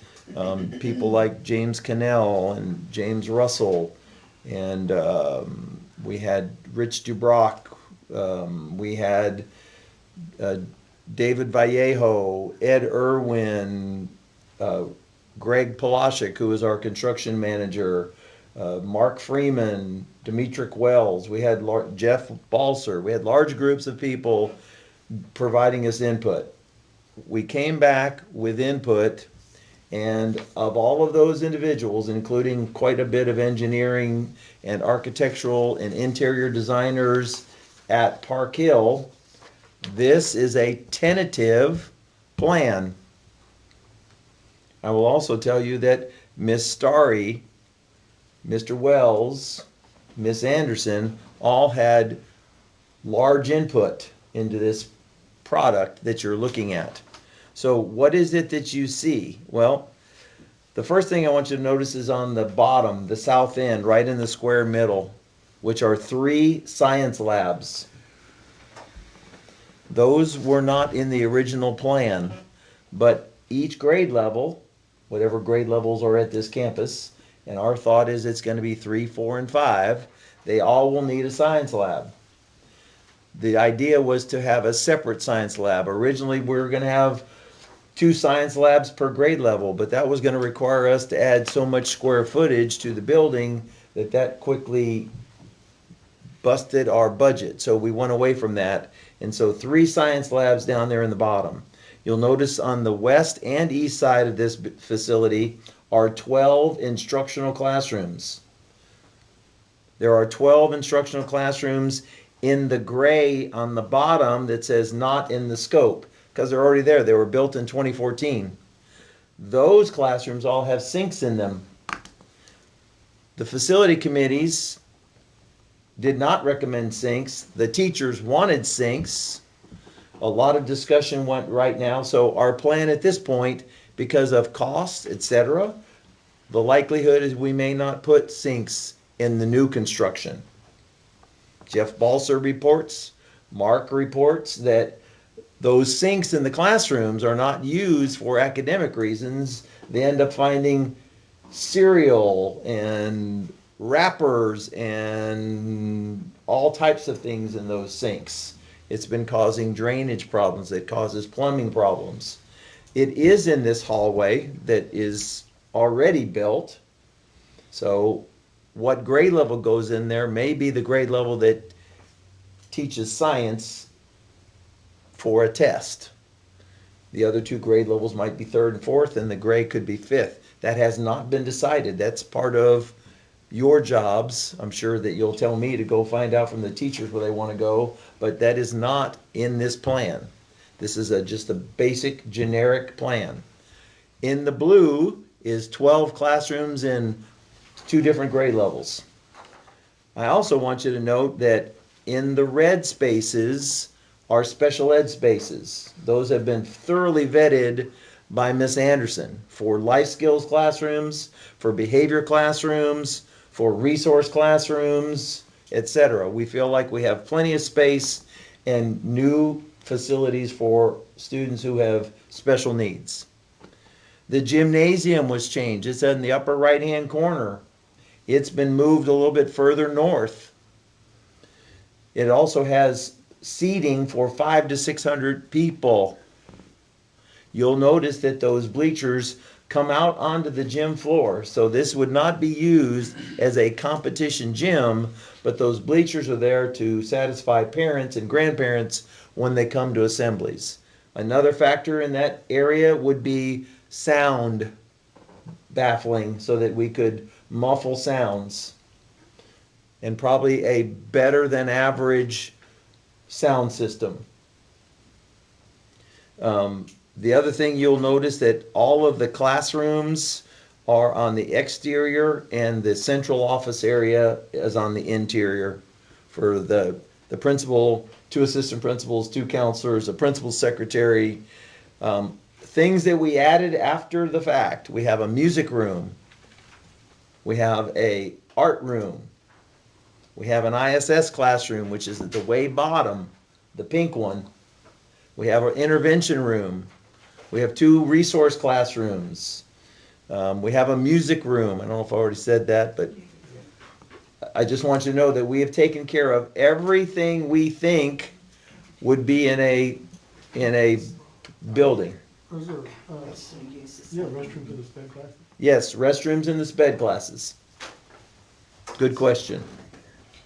people like James Cannell and James Russell, and we had Rich Dubrock, we had David Vallejo, Ed Irwin, Greg Palashik, who is our construction manager, Mark Freeman, Demetric Wells, we had Jeff Balser, we had large groups of people providing us input. We came back with input, and of all of those individuals, including quite a bit of engineering and architectural and interior designers at Park Hill, this is a tentative plan. I will also tell you that Miss Starry, Mr. Wells, Miss Anderson, all had large input into this product that you're looking at. So what is it that you see? Well, the first thing I want you to notice is on the bottom, the south end, right in the square middle, which are 3 science labs. Those were not in the original plan, but each grade level, whatever grade levels are at this campus, and our thought is it's going to be 3, 4, and 5, they all will need a science lab. The idea was to have a separate science lab. Originally, we were going to have 2 science labs per grade level, but that was going to require us to add so much square footage to the building that quickly busted our budget. So we went away from that. And so 3 science labs down there in the bottom. You'll notice on the west and east side of this facility are 12 instructional classrooms. There are 12 instructional classrooms in the gray on the bottom that says not in the scope, because they're already there. They were built in 2014. Those classrooms all have sinks in them. The facility committees did not recommend sinks. The teachers wanted sinks. A lot of discussion went right now. So our plan at this point, because of costs, etc., the likelihood is we may not put sinks in the new construction. Jeff Balser reports, Mark reports that those sinks in the classrooms are not used for academic reasons. They end up finding cereal and wrappers and all types of things in those sinks. It's been causing drainage problems. It causes plumbing problems. It is in this hallway that is already built. So what grade level goes in there may be the grade level that teaches science for a test. The other 2 grade levels might be 3rd and 4th, and the gray could be 5th. That has not been decided. That's part of your jobs. I'm sure that you'll tell me to go find out from the teachers where they want to go, but that is not in this plan. This is just a basic generic plan. In the blue is 12 classrooms in 2 different grade levels. I also want you to note that in the red spaces are special ed spaces. Those have been thoroughly vetted by Miss Anderson for life skills classrooms, for behavior classrooms, for resource classrooms, etc. We feel like we have plenty of space and new facilities for students who have special needs. The gymnasium was changed. It's in the upper right-hand corner. It's been moved a little bit further north. It also has seating for 500 to 600 people. You'll notice that those bleachers come out onto the gym floor. So this would not be used as a competition gym, but those bleachers are there to satisfy parents and grandparents when they come to assemblies. Another factor in that area would be sound baffling, so that we could muffle sounds, and probably a better than average sound system. The other thing you'll notice that all of the classrooms are on the exterior and the central office area is on the interior for the principal, 2 assistant principals, 2 counselors, a principal secretary. Things that we added after the fact. We have a music room. We have a art room. We have an ISS classroom, which is at the way bottom, the pink one. We have our intervention room. We have 2 resource classrooms. We have a music room. I don't know if I already said that, but I just want you to know that we have taken care of everything we think would be in in a building. Is there, yeah, restrooms in the sped class? Yes, restrooms in the sped classes. Good question.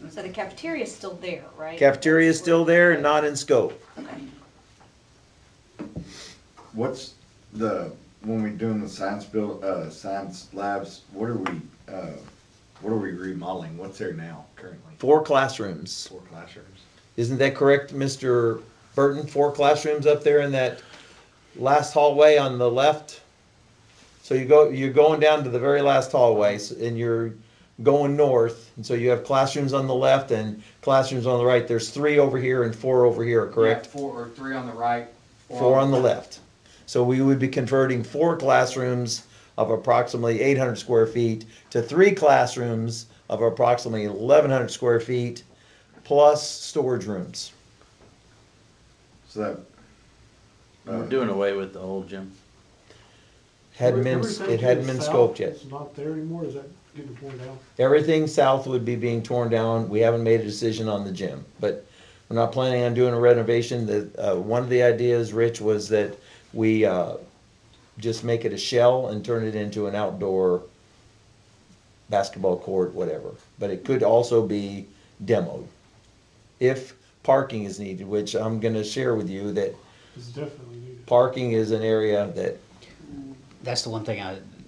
So the cafeteria is still there, right? Cafeteria is still there, not in scope. Okay. What's the, when we're doing the science labs, what are we remodeling? What's there now currently? 4 classrooms. 4 classrooms. Isn't that correct, Mr. Burton? 4 classrooms up there in that last hallway on the left? So you're going down to the very last hallway, and you're going north, and so you have classrooms on the left and classrooms on the right. There's 3 over here and 4 over here, correct? Yeah, 4 or 3 on the right. 4 on the left. So we would be converting 4 classrooms of approximately 800 square feet to 3 classrooms of approximately 1,100 square feet, plus storage rooms. So that. We're doing away with the old gym. It hadn't been scoped yet. It's not there anymore, is that getting torn down? Everything south would be being torn down. We haven't made a decision on the gym, but we're not planning on doing a renovation. One of the ideas, Rich, was that we just make it a shell and turn it into an outdoor basketball court, whatever. But it could also be demoed if parking is needed, which I'm going to share with you that It's definitely needed. parking is an area that That's the one thing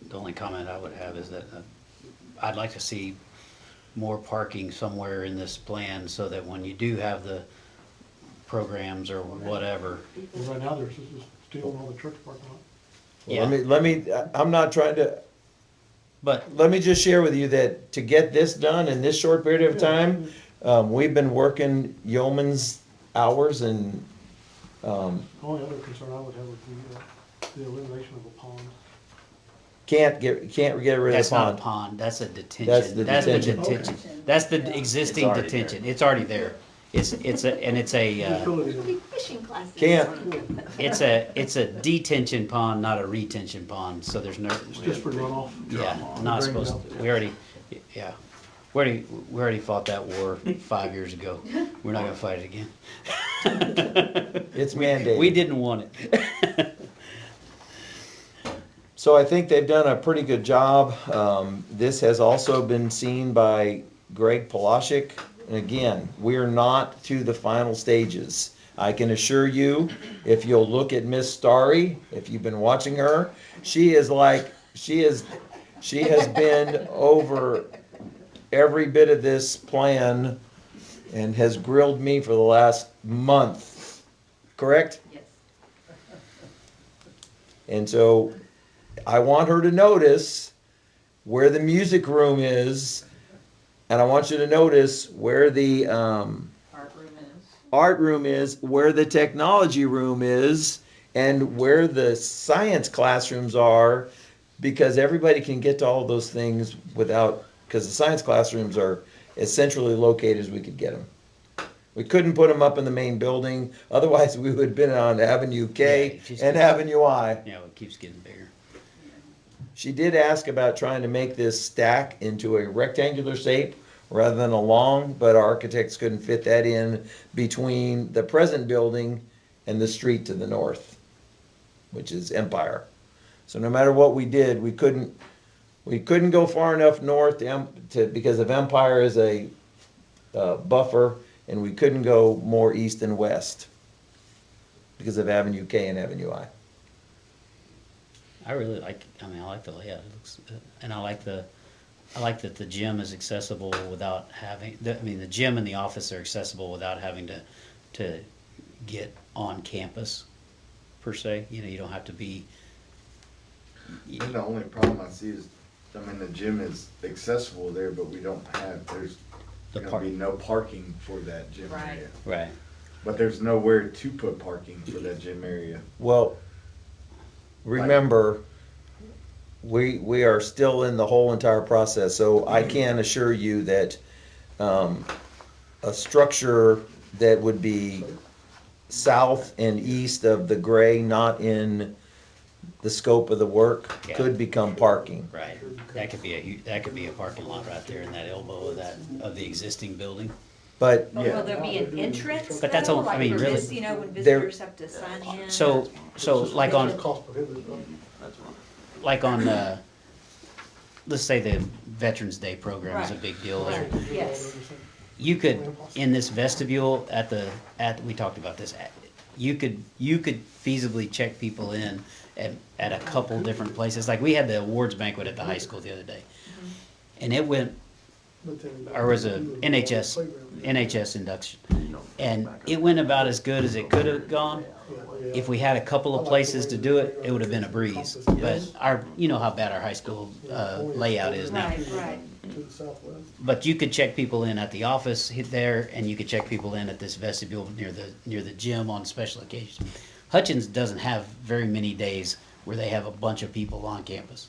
the only comment I would have is that I'd like to see more parking somewhere in this plan so that when you do have the programs or whatever. And right now, they're just stealing all the church parking lot. Yeah. let me, I'm not trying to, But let me just share with you that to get this done in this short period of time, we've been working yeoman's hours and, The only other concern I would have would be the elimination of a pond. can't get rid of that's the not a pond. pond, that's a detention. That's the detention. detention. That's the existing already detention. It's already there. It's a, Fishing classes. it's a detention pond, not a retention pond, so there's no. It's just for runoff. Yeah, not Bring it supposed out to, there. we already fought that war 5 years ago. We're not gonna fight it again. It's mandated. We didn't want it. So I think they've done a pretty good job. This has also been seen by Greg Palashik. And again, we're not to the final stages. I can assure you, if you'll look at Miss Starry, if you've been watching her, she has been over every bit of this plan and has grilled me for the last month. Correct? Yes. And so I want her to notice where the music room is, and I want you to notice where the art room is, where the technology room is, and where the science classrooms are, because everybody can get to all those things without, because the science classrooms are as centrally located as we could get them. We couldn't put them up in the main building, otherwise we would have been on Avenue K and Avenue I. Yeah, it keeps getting bigger. She did ask about trying to make this stack into a rectangular shape rather than a long, but our architects couldn't fit that in between the present building and the street to the north, which is Empire. So no matter what we did, we couldn't go far enough north because of Empire is a buffer, and we couldn't go more east and west because of Avenue K and Avenue I. I like the layout. It looks, and I like that the gym is accessible without having, the gym and the office are accessible without having to get on campus, per se. You know, you don't have to be. The only problem I see is, the gym is accessible there, but there's gonna be no parking for that gym area. Right. But there's nowhere to put parking for that gym area. Well, remember, we are still in the whole entire process, so I can assure you that a structure that would be south and east of the gray, not in the scope of the work, could become parking. Right. That could be a parking lot right there in that elbow of the existing building. But But Yeah. will there be an entrance But that's though? all- I Like mean, for really- vis- You know, when There- visitors have to sign in? So like on, It's cost prohibitive, right? That's one. like on, let's say the Veterans Day program is a Right. big deal there. Right. Yes. You could, in this vestibule we talked about this, you could feasibly check people in at a couple different places. Like we had the awards banquet at the high school the other day. And it went, But then- or was a NHS induction. And it went about as good as it could have gone. If we had a couple of places to do it, it would have been a breeze. But you know how bad our high school layout is now. Right, right. To the southwest. But you could check people in at the office there, and you could check people in at this vestibule near the gym on special occasions. Hutchins doesn't have very many days where they have a bunch of people on campus.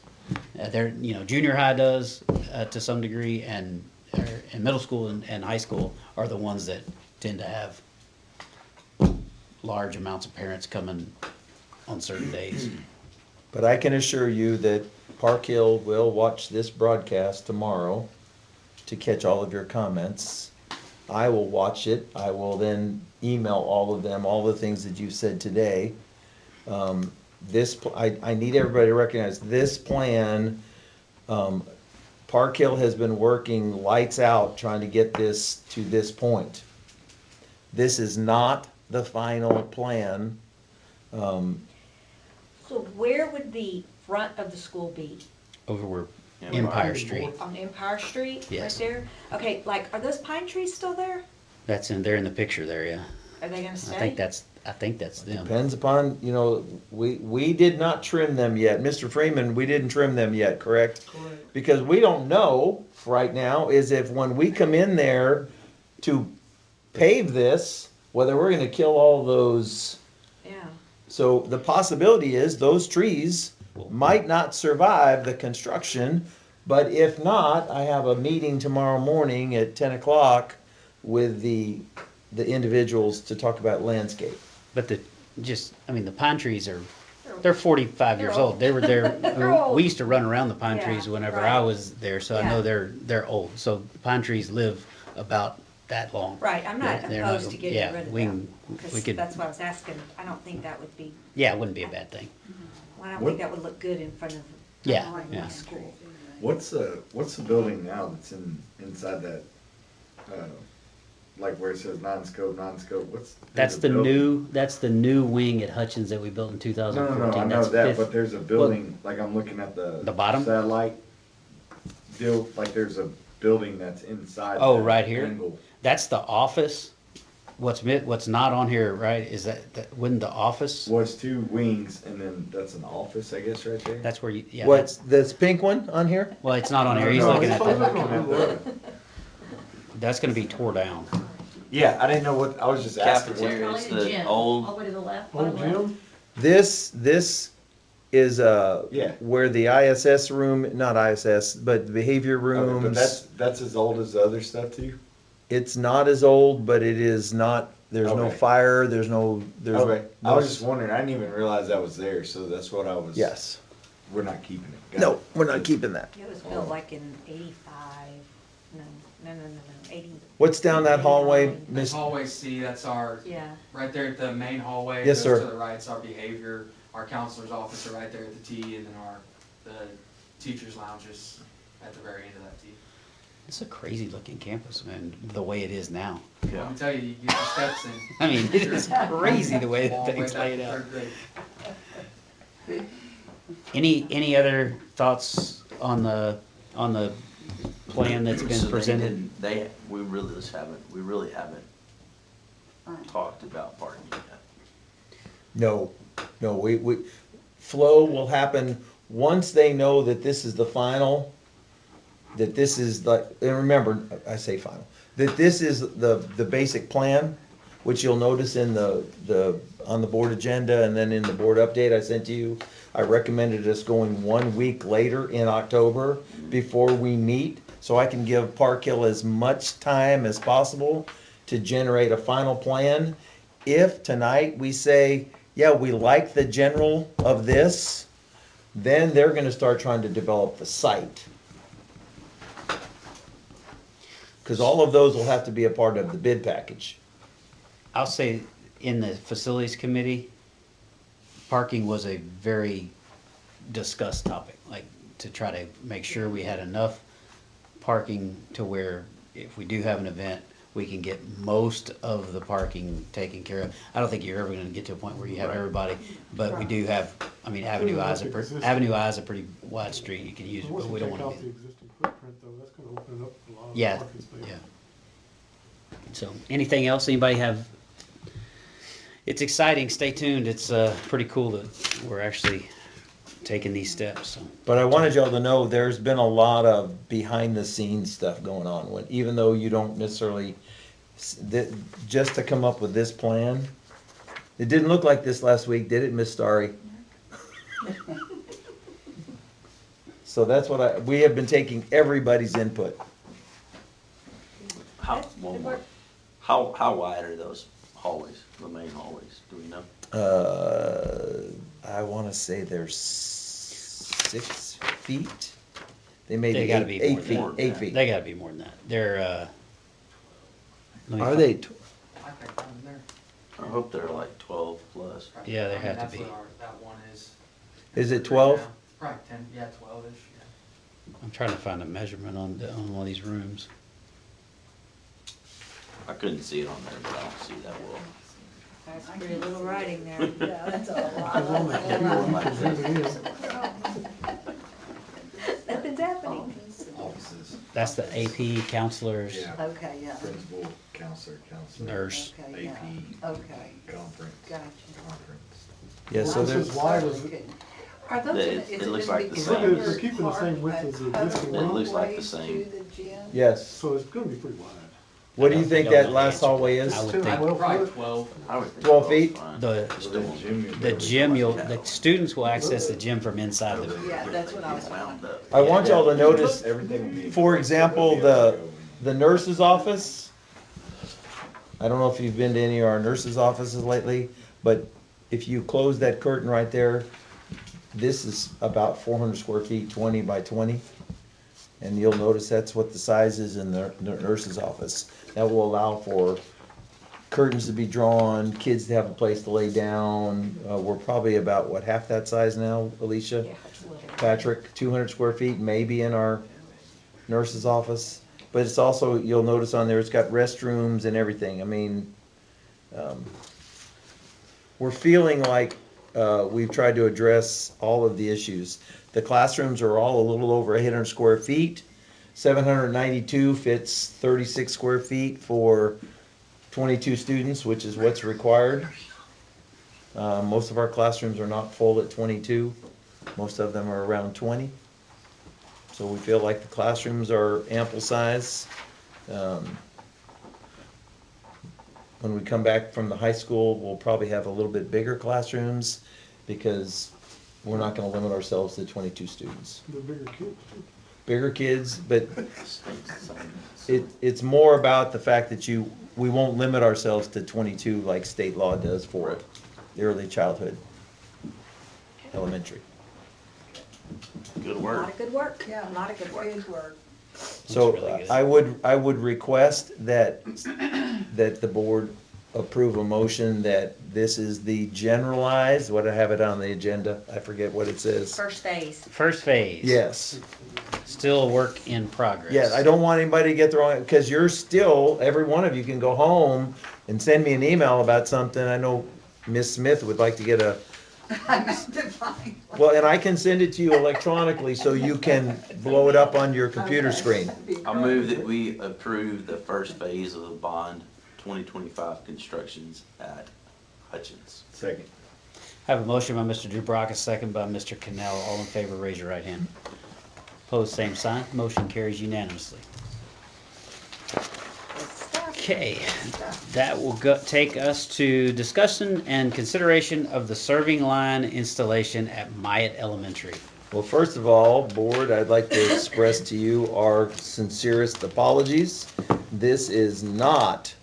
Junior high does to some degree, and middle school and high school are the ones that tend to have large amounts of parents coming on certain days. But I can assure you that Park Hill will watch this broadcast tomorrow to catch all of your comments. I will watch it. I will then email all of them, all the things that you've said today. I need everybody to recognize this plan. Park Hill has been working lights out trying to get this to this point. This is not the final plan. So where would the front of the school be? Over where Empire. Empire Street. On Empire Street, right Yes. there? Okay, like, are those pine trees still there? They're in the picture there, yeah. Are they gonna stay? I think that's them. Depends upon, we did not trim them yet. Mr. Freeman, we didn't trim them yet, correct? Correct. Because we don't know right now is if when we come in there to pave this, whether we're gonna kill all those. Yeah. So the possibility is those trees might not survive the construction, but if not, I have a meeting tomorrow morning at 10 o'clock with the individuals to talk about landscape. But the pine trees they're 45 years old. They were there. They're old. We used to run around the pine Yeah, trees whenever right. I was there, so I Yeah. know they're old. So pine trees live about that long. Right, I'm not They're opposed to getting yeah, rid of we them. we Because could. that's what I was asking. I don't think that would be, Yeah, it wouldn't be a bad thing. I don't What- think that would look good in front of Yeah, my yeah. school. What's the building now that's inside that, like where it says non-scope, what's? That's there's a building- that's the new wing at Hutchins that we built in No, 2014. I know That's that, fifth- but there's a building, like I'm looking at The bottom? satellite deal, like there's a building that's inside. Oh, that right here? angle. That's the office. What's not on here, right? Is that wouldn't the office? Well, it's two wings, and then that's an office, I guess, right there. That's where you. Yeah. What's this pink one on here? Well, it's not on here. He's No, looking it's at I'm that. looking at the- That's going to be tore down. Yeah, I didn't know what, I was just asking what. Cafeteria. Probably It's the the gym, old- all the way to the left. Old bottom left. gym? This is Yeah. where the ISS room, not ISS, but the behavior Okay, rooms. but that's as old as the other stuff too? It's not as old, but it is not. There's no Okay. fire. There's no. Okay, I no- was just wondering, I didn't even realize that was there, so that's what I was. Yes. We're not keeping it. Got No, it. we're not keeping that. It was built like in 85, no, 80. What's down that hallway, That's Miss? Hallway C, that's our, Yeah, right there at the main hallway. Yes, Goes sir. To the right's our behavior, our counselor's office are right there at the T, and then the teacher's lounge is at the very end of that T. It's a crazy looking campus, man. The way it is now. Let me tell you, you get your steps in. I mean, it is crazy the way that All the way thing's back laid to out. third grade. Any other thoughts on the plan that's been So presented? we really haven't talked about parking yet. No. Flow will happen once they know that this is the final. That this is like, and remember, I say final. That this is the basic plan, which you'll notice in on the board agenda and then in the board update I sent to you. I recommended us going 1 week later in October before we meet, so I can give Park Hill as much time as possible to generate a final plan. If tonight we say, yeah, we like the general of this, then they're gonna start trying to develop the site. Cause all of those will have to be a part of the bid package. I'll say in the facilities committee, parking was a very discussed topic, like to try to make sure we had enough parking to where if we do have an event, we can get most of the parking taken care of. I don't think you're ever gonna get to a point where you have everybody, but we do have, I mean, Avenue I is a pretty wide street, you can use it, Once but you we don't take wanna out be. the existing footprint though, that's gonna open it up a lot of Yeah, parking space. yeah. So, anything else, anybody have? It's exciting, stay tuned, it's, pretty cool that we're actually taking these steps, so. But I wanted y'all to know, there's been a lot of behind the scenes stuff going on, when, even though you don't necessarily, just to come up with this plan. It didn't look like this last week, did it, Miss Starry? So that's what we have been taking everybody's input. One more. How wide are those hallways, the main hallways, do we know? I wanna say they're 6 feet. They may They be gotta be more 8 than feet, that. 8 feet. They gotta be more than that, they're, let me Are find- they, I think I'm there. I hope they're like 12 plus. Yeah, they I mean, have to that's be. what that one is. Is it Right 12? now. Probably 10, yeah, 12-ish, yeah. I'm trying to find a measurement on one of these rooms. I couldn't see it on there, but I don't see that well. That's pretty little writing there. Yeah, that's a Because on the computer, you can zoom it in. Nothing's happening. Offices. That's the AP counselors, Yeah. Okay, yeah. Principal, counselor, nurse. Okay, yeah. AP. Okay, Conference. gotcha. Conference. yeah, so This there's, is wide as, Are those, It looks like the Look same. at it, they're keeping the same width as the existing It one, looks like the same. To the gym? yes. so it's gonna be pretty wide. What do you think that last hallway is? I would Two, think- Probably 12. I would think 12 12's feet? fine. The The gym, the students will access the gym from inside the building. Yeah, that's what I was Wound wondering. up. I want y'all to notice, Everything will be. for example, the nurse's office. I don't know if you've been to any of our nurses' offices lately, but if you close that curtain right there, this is about 400 square feet, 20 by 20. And you'll notice that's what the size is in the nurse's office. That will allow for curtains to be drawn, kids to have a place to lay down. We're probably about, what, half that size now, Alicia? Patrick, 200 square feet, maybe in our nurse's office. But it's also, you'll notice on there, it's got restrooms and everything. I mean, we're feeling like we've tried to address all of the issues. The classrooms are all a little over 800 square feet. 792 fits 36 square feet for 22 students, which is what's required. Most of our classrooms are not full at 22. Most of them are around 20. So we feel like the classrooms are ample size. When we come back from the high school, we'll probably have a little bit bigger classrooms because we're not gonna limit ourselves to 22 students. The bigger kids too. Bigger kids, but it's more about the fact that we won't limit ourselves to 22 like state law does for the early childhood, elementary. Good A work. lot of good work. Yeah, a lot of good work. Good work. So really good. I would request that the board approve a motion that this is the generalized, what I have it on the agenda, I forget what it says. First phase. First phase. Yes, Still a work in progress. yeah, I don't want anybody to get the wrong, because you're still, every one of you can go home and send me an email about something. I know Miss Smith would like to get a, I meant to find. well, and I can send it to you electronically so you can blow it up on your computer Okay, screen. that'd be I'll great. move that we approve the first phase of the bond 2025 constructions at Hutchins. Second. I have a motion by Mr. Dubrock, a second by Mr. Cannell. All in favor, raise your right hand. Opposed, same sign. Motion carries unanimously. Okay, that will take us to discussion and consideration of the serving line installation at Myatt Elementary. Well, first of all, board, I'd like to express to you our sincerest apologies. This is not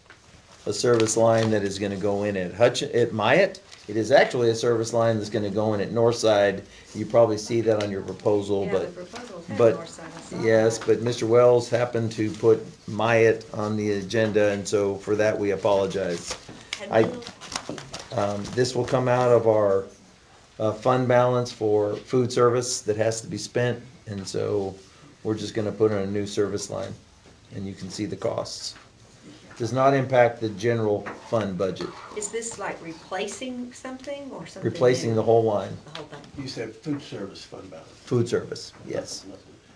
a service line that is gonna go in at Myatt. It is actually a service line that's gonna go in at Northside. You probably see that on your proposal, Yeah, but. the proposals have but- north side, I saw Yes, that. but Mr. Wells happened to put Myatt on the agenda, and so for that, we apologize. This will come out of our fund balance for food service that has to be spent, and so we're just gonna put in a new service line, and you can see the costs. Does not impact the general fund budget, Is this like replacing something or something? replacing new? the whole line, The whole thing. You said food service fund balance. food service, yes.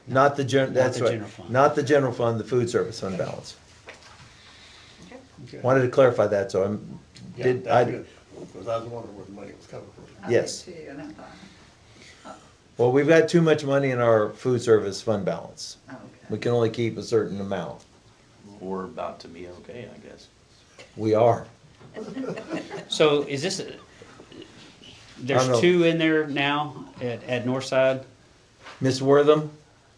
Not the that's the right, general fund. not the general fund, the food service fund balance. Okay. Okay. Wanted to clarify that, so I'm, Yeah, did, that's I, good, because I was wondering where the money was coming from. I did Yes. too, and I thought, well, we've got too much money in our food service fund balance. okay. We can only keep a certain amount. We're about to be okay, I guess. We are. So is this, I don't there's know. 2 in there now at Northside? Miss Wortham, are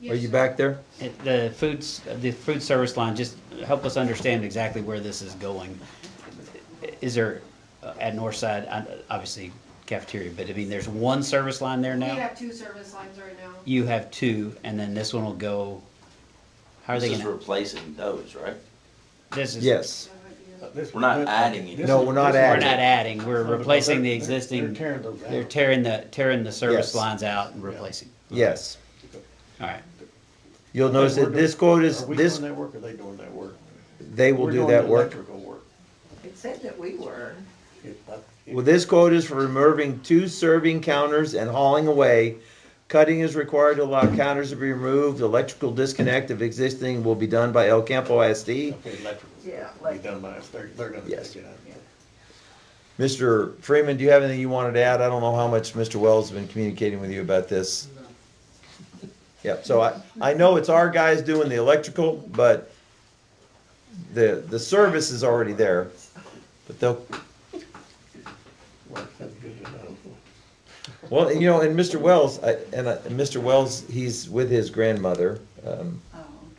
Yes, you sir. back there? The food service line, just help us understand exactly where this is going. Is there, at Northside, obviously cafeteria, but I mean, there's 1 service line there We now? have 2 service lines right now. You have 2, and then this one will go, how are they This is gonna? replacing those, right? This is. Yes. We're not adding anything. No, we're not We're adding. not adding, we're No, replacing the they're existing, tearing those out. they're tearing the service Yes. lines out and replacing. Yes. All right. You'll notice that this quote is, Are we this, doing that work, or are they doing that work? they will We're do doing that the work. Electrical work. It said that we were. Well, this quote is for removing 2 serving counters and hauling away. Cutting is required to allow counters to be removed. Electrical disconnect of existing will be done by El Campo ISD. Okay, electrical. Yeah, Be like, done by us, they're gonna Yes. take it out. Mr. Freeman, do you have anything you wanted to add? I don't know how much Mr. Wells has been communicating with you about this. Yep, so I know it's our guys doing the electrical, but the service is already there. But they'll, Well, that's good to know. well, you know, and Mr. Wells, Mr. Wells, he's with his grandmother, oh,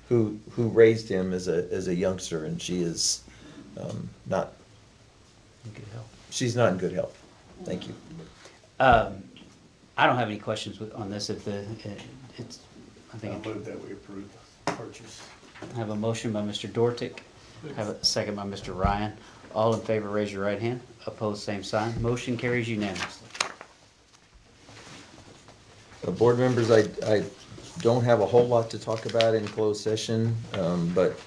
who raised him as a youngster, and she is not, she's not in good health. Thank you. I don't have any questions on this, if it's, I I think, move that we approve the purchase. I have a motion by Mr. Dortick, have a second by Mr. Ryan. All in favor, raise your right hand. Opposed, same sign. Motion carries unanimously. Board members, I don't have a whole lot to talk about in closed session, but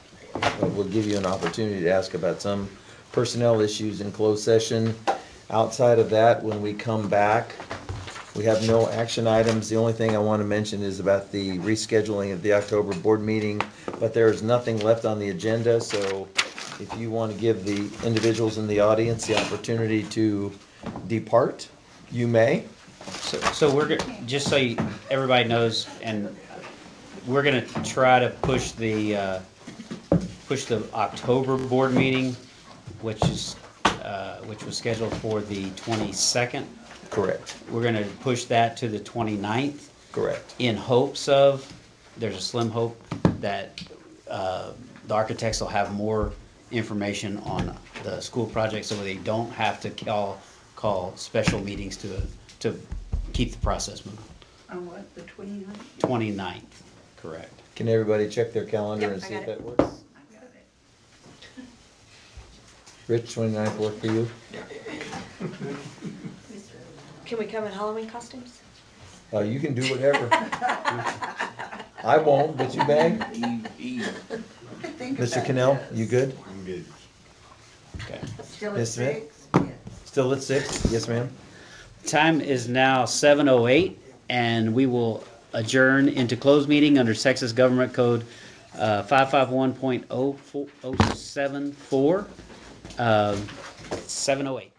we'll give you an opportunity to ask about some personnel issues in closed session. Outside of that, when we come back, we have no action items. The only thing I want to mention is about the rescheduling of the October board meeting, but there is nothing left on the agenda, so if you want to give the individuals in the audience the opportunity to depart, you may. So we're, just so everybody knows, and we're gonna try to push the October board meeting, which was scheduled for the 22nd. Correct. We're gonna push that to the 29th Correct. in hopes of, there's a slim hope that the architects will have more information on the school project, so they don't have to call special meetings to keep the process moving. on what, the 29th? 29th, correct. Can everybody check their calendar Yep, and I see got if it. that works? I got it. Rich, 29th work for you? Can we come in Halloween costumes? You can do whatever. I won't, but you may. Think Mr. about Cannell, this. you good? I'm good. Okay. Still at Ms. Smith? 6? Yes. Still at 6? Yes, ma'am. Time is now 7:08, and we will adjourn into closed meeting under Texas Government Code 551.074, 7:08.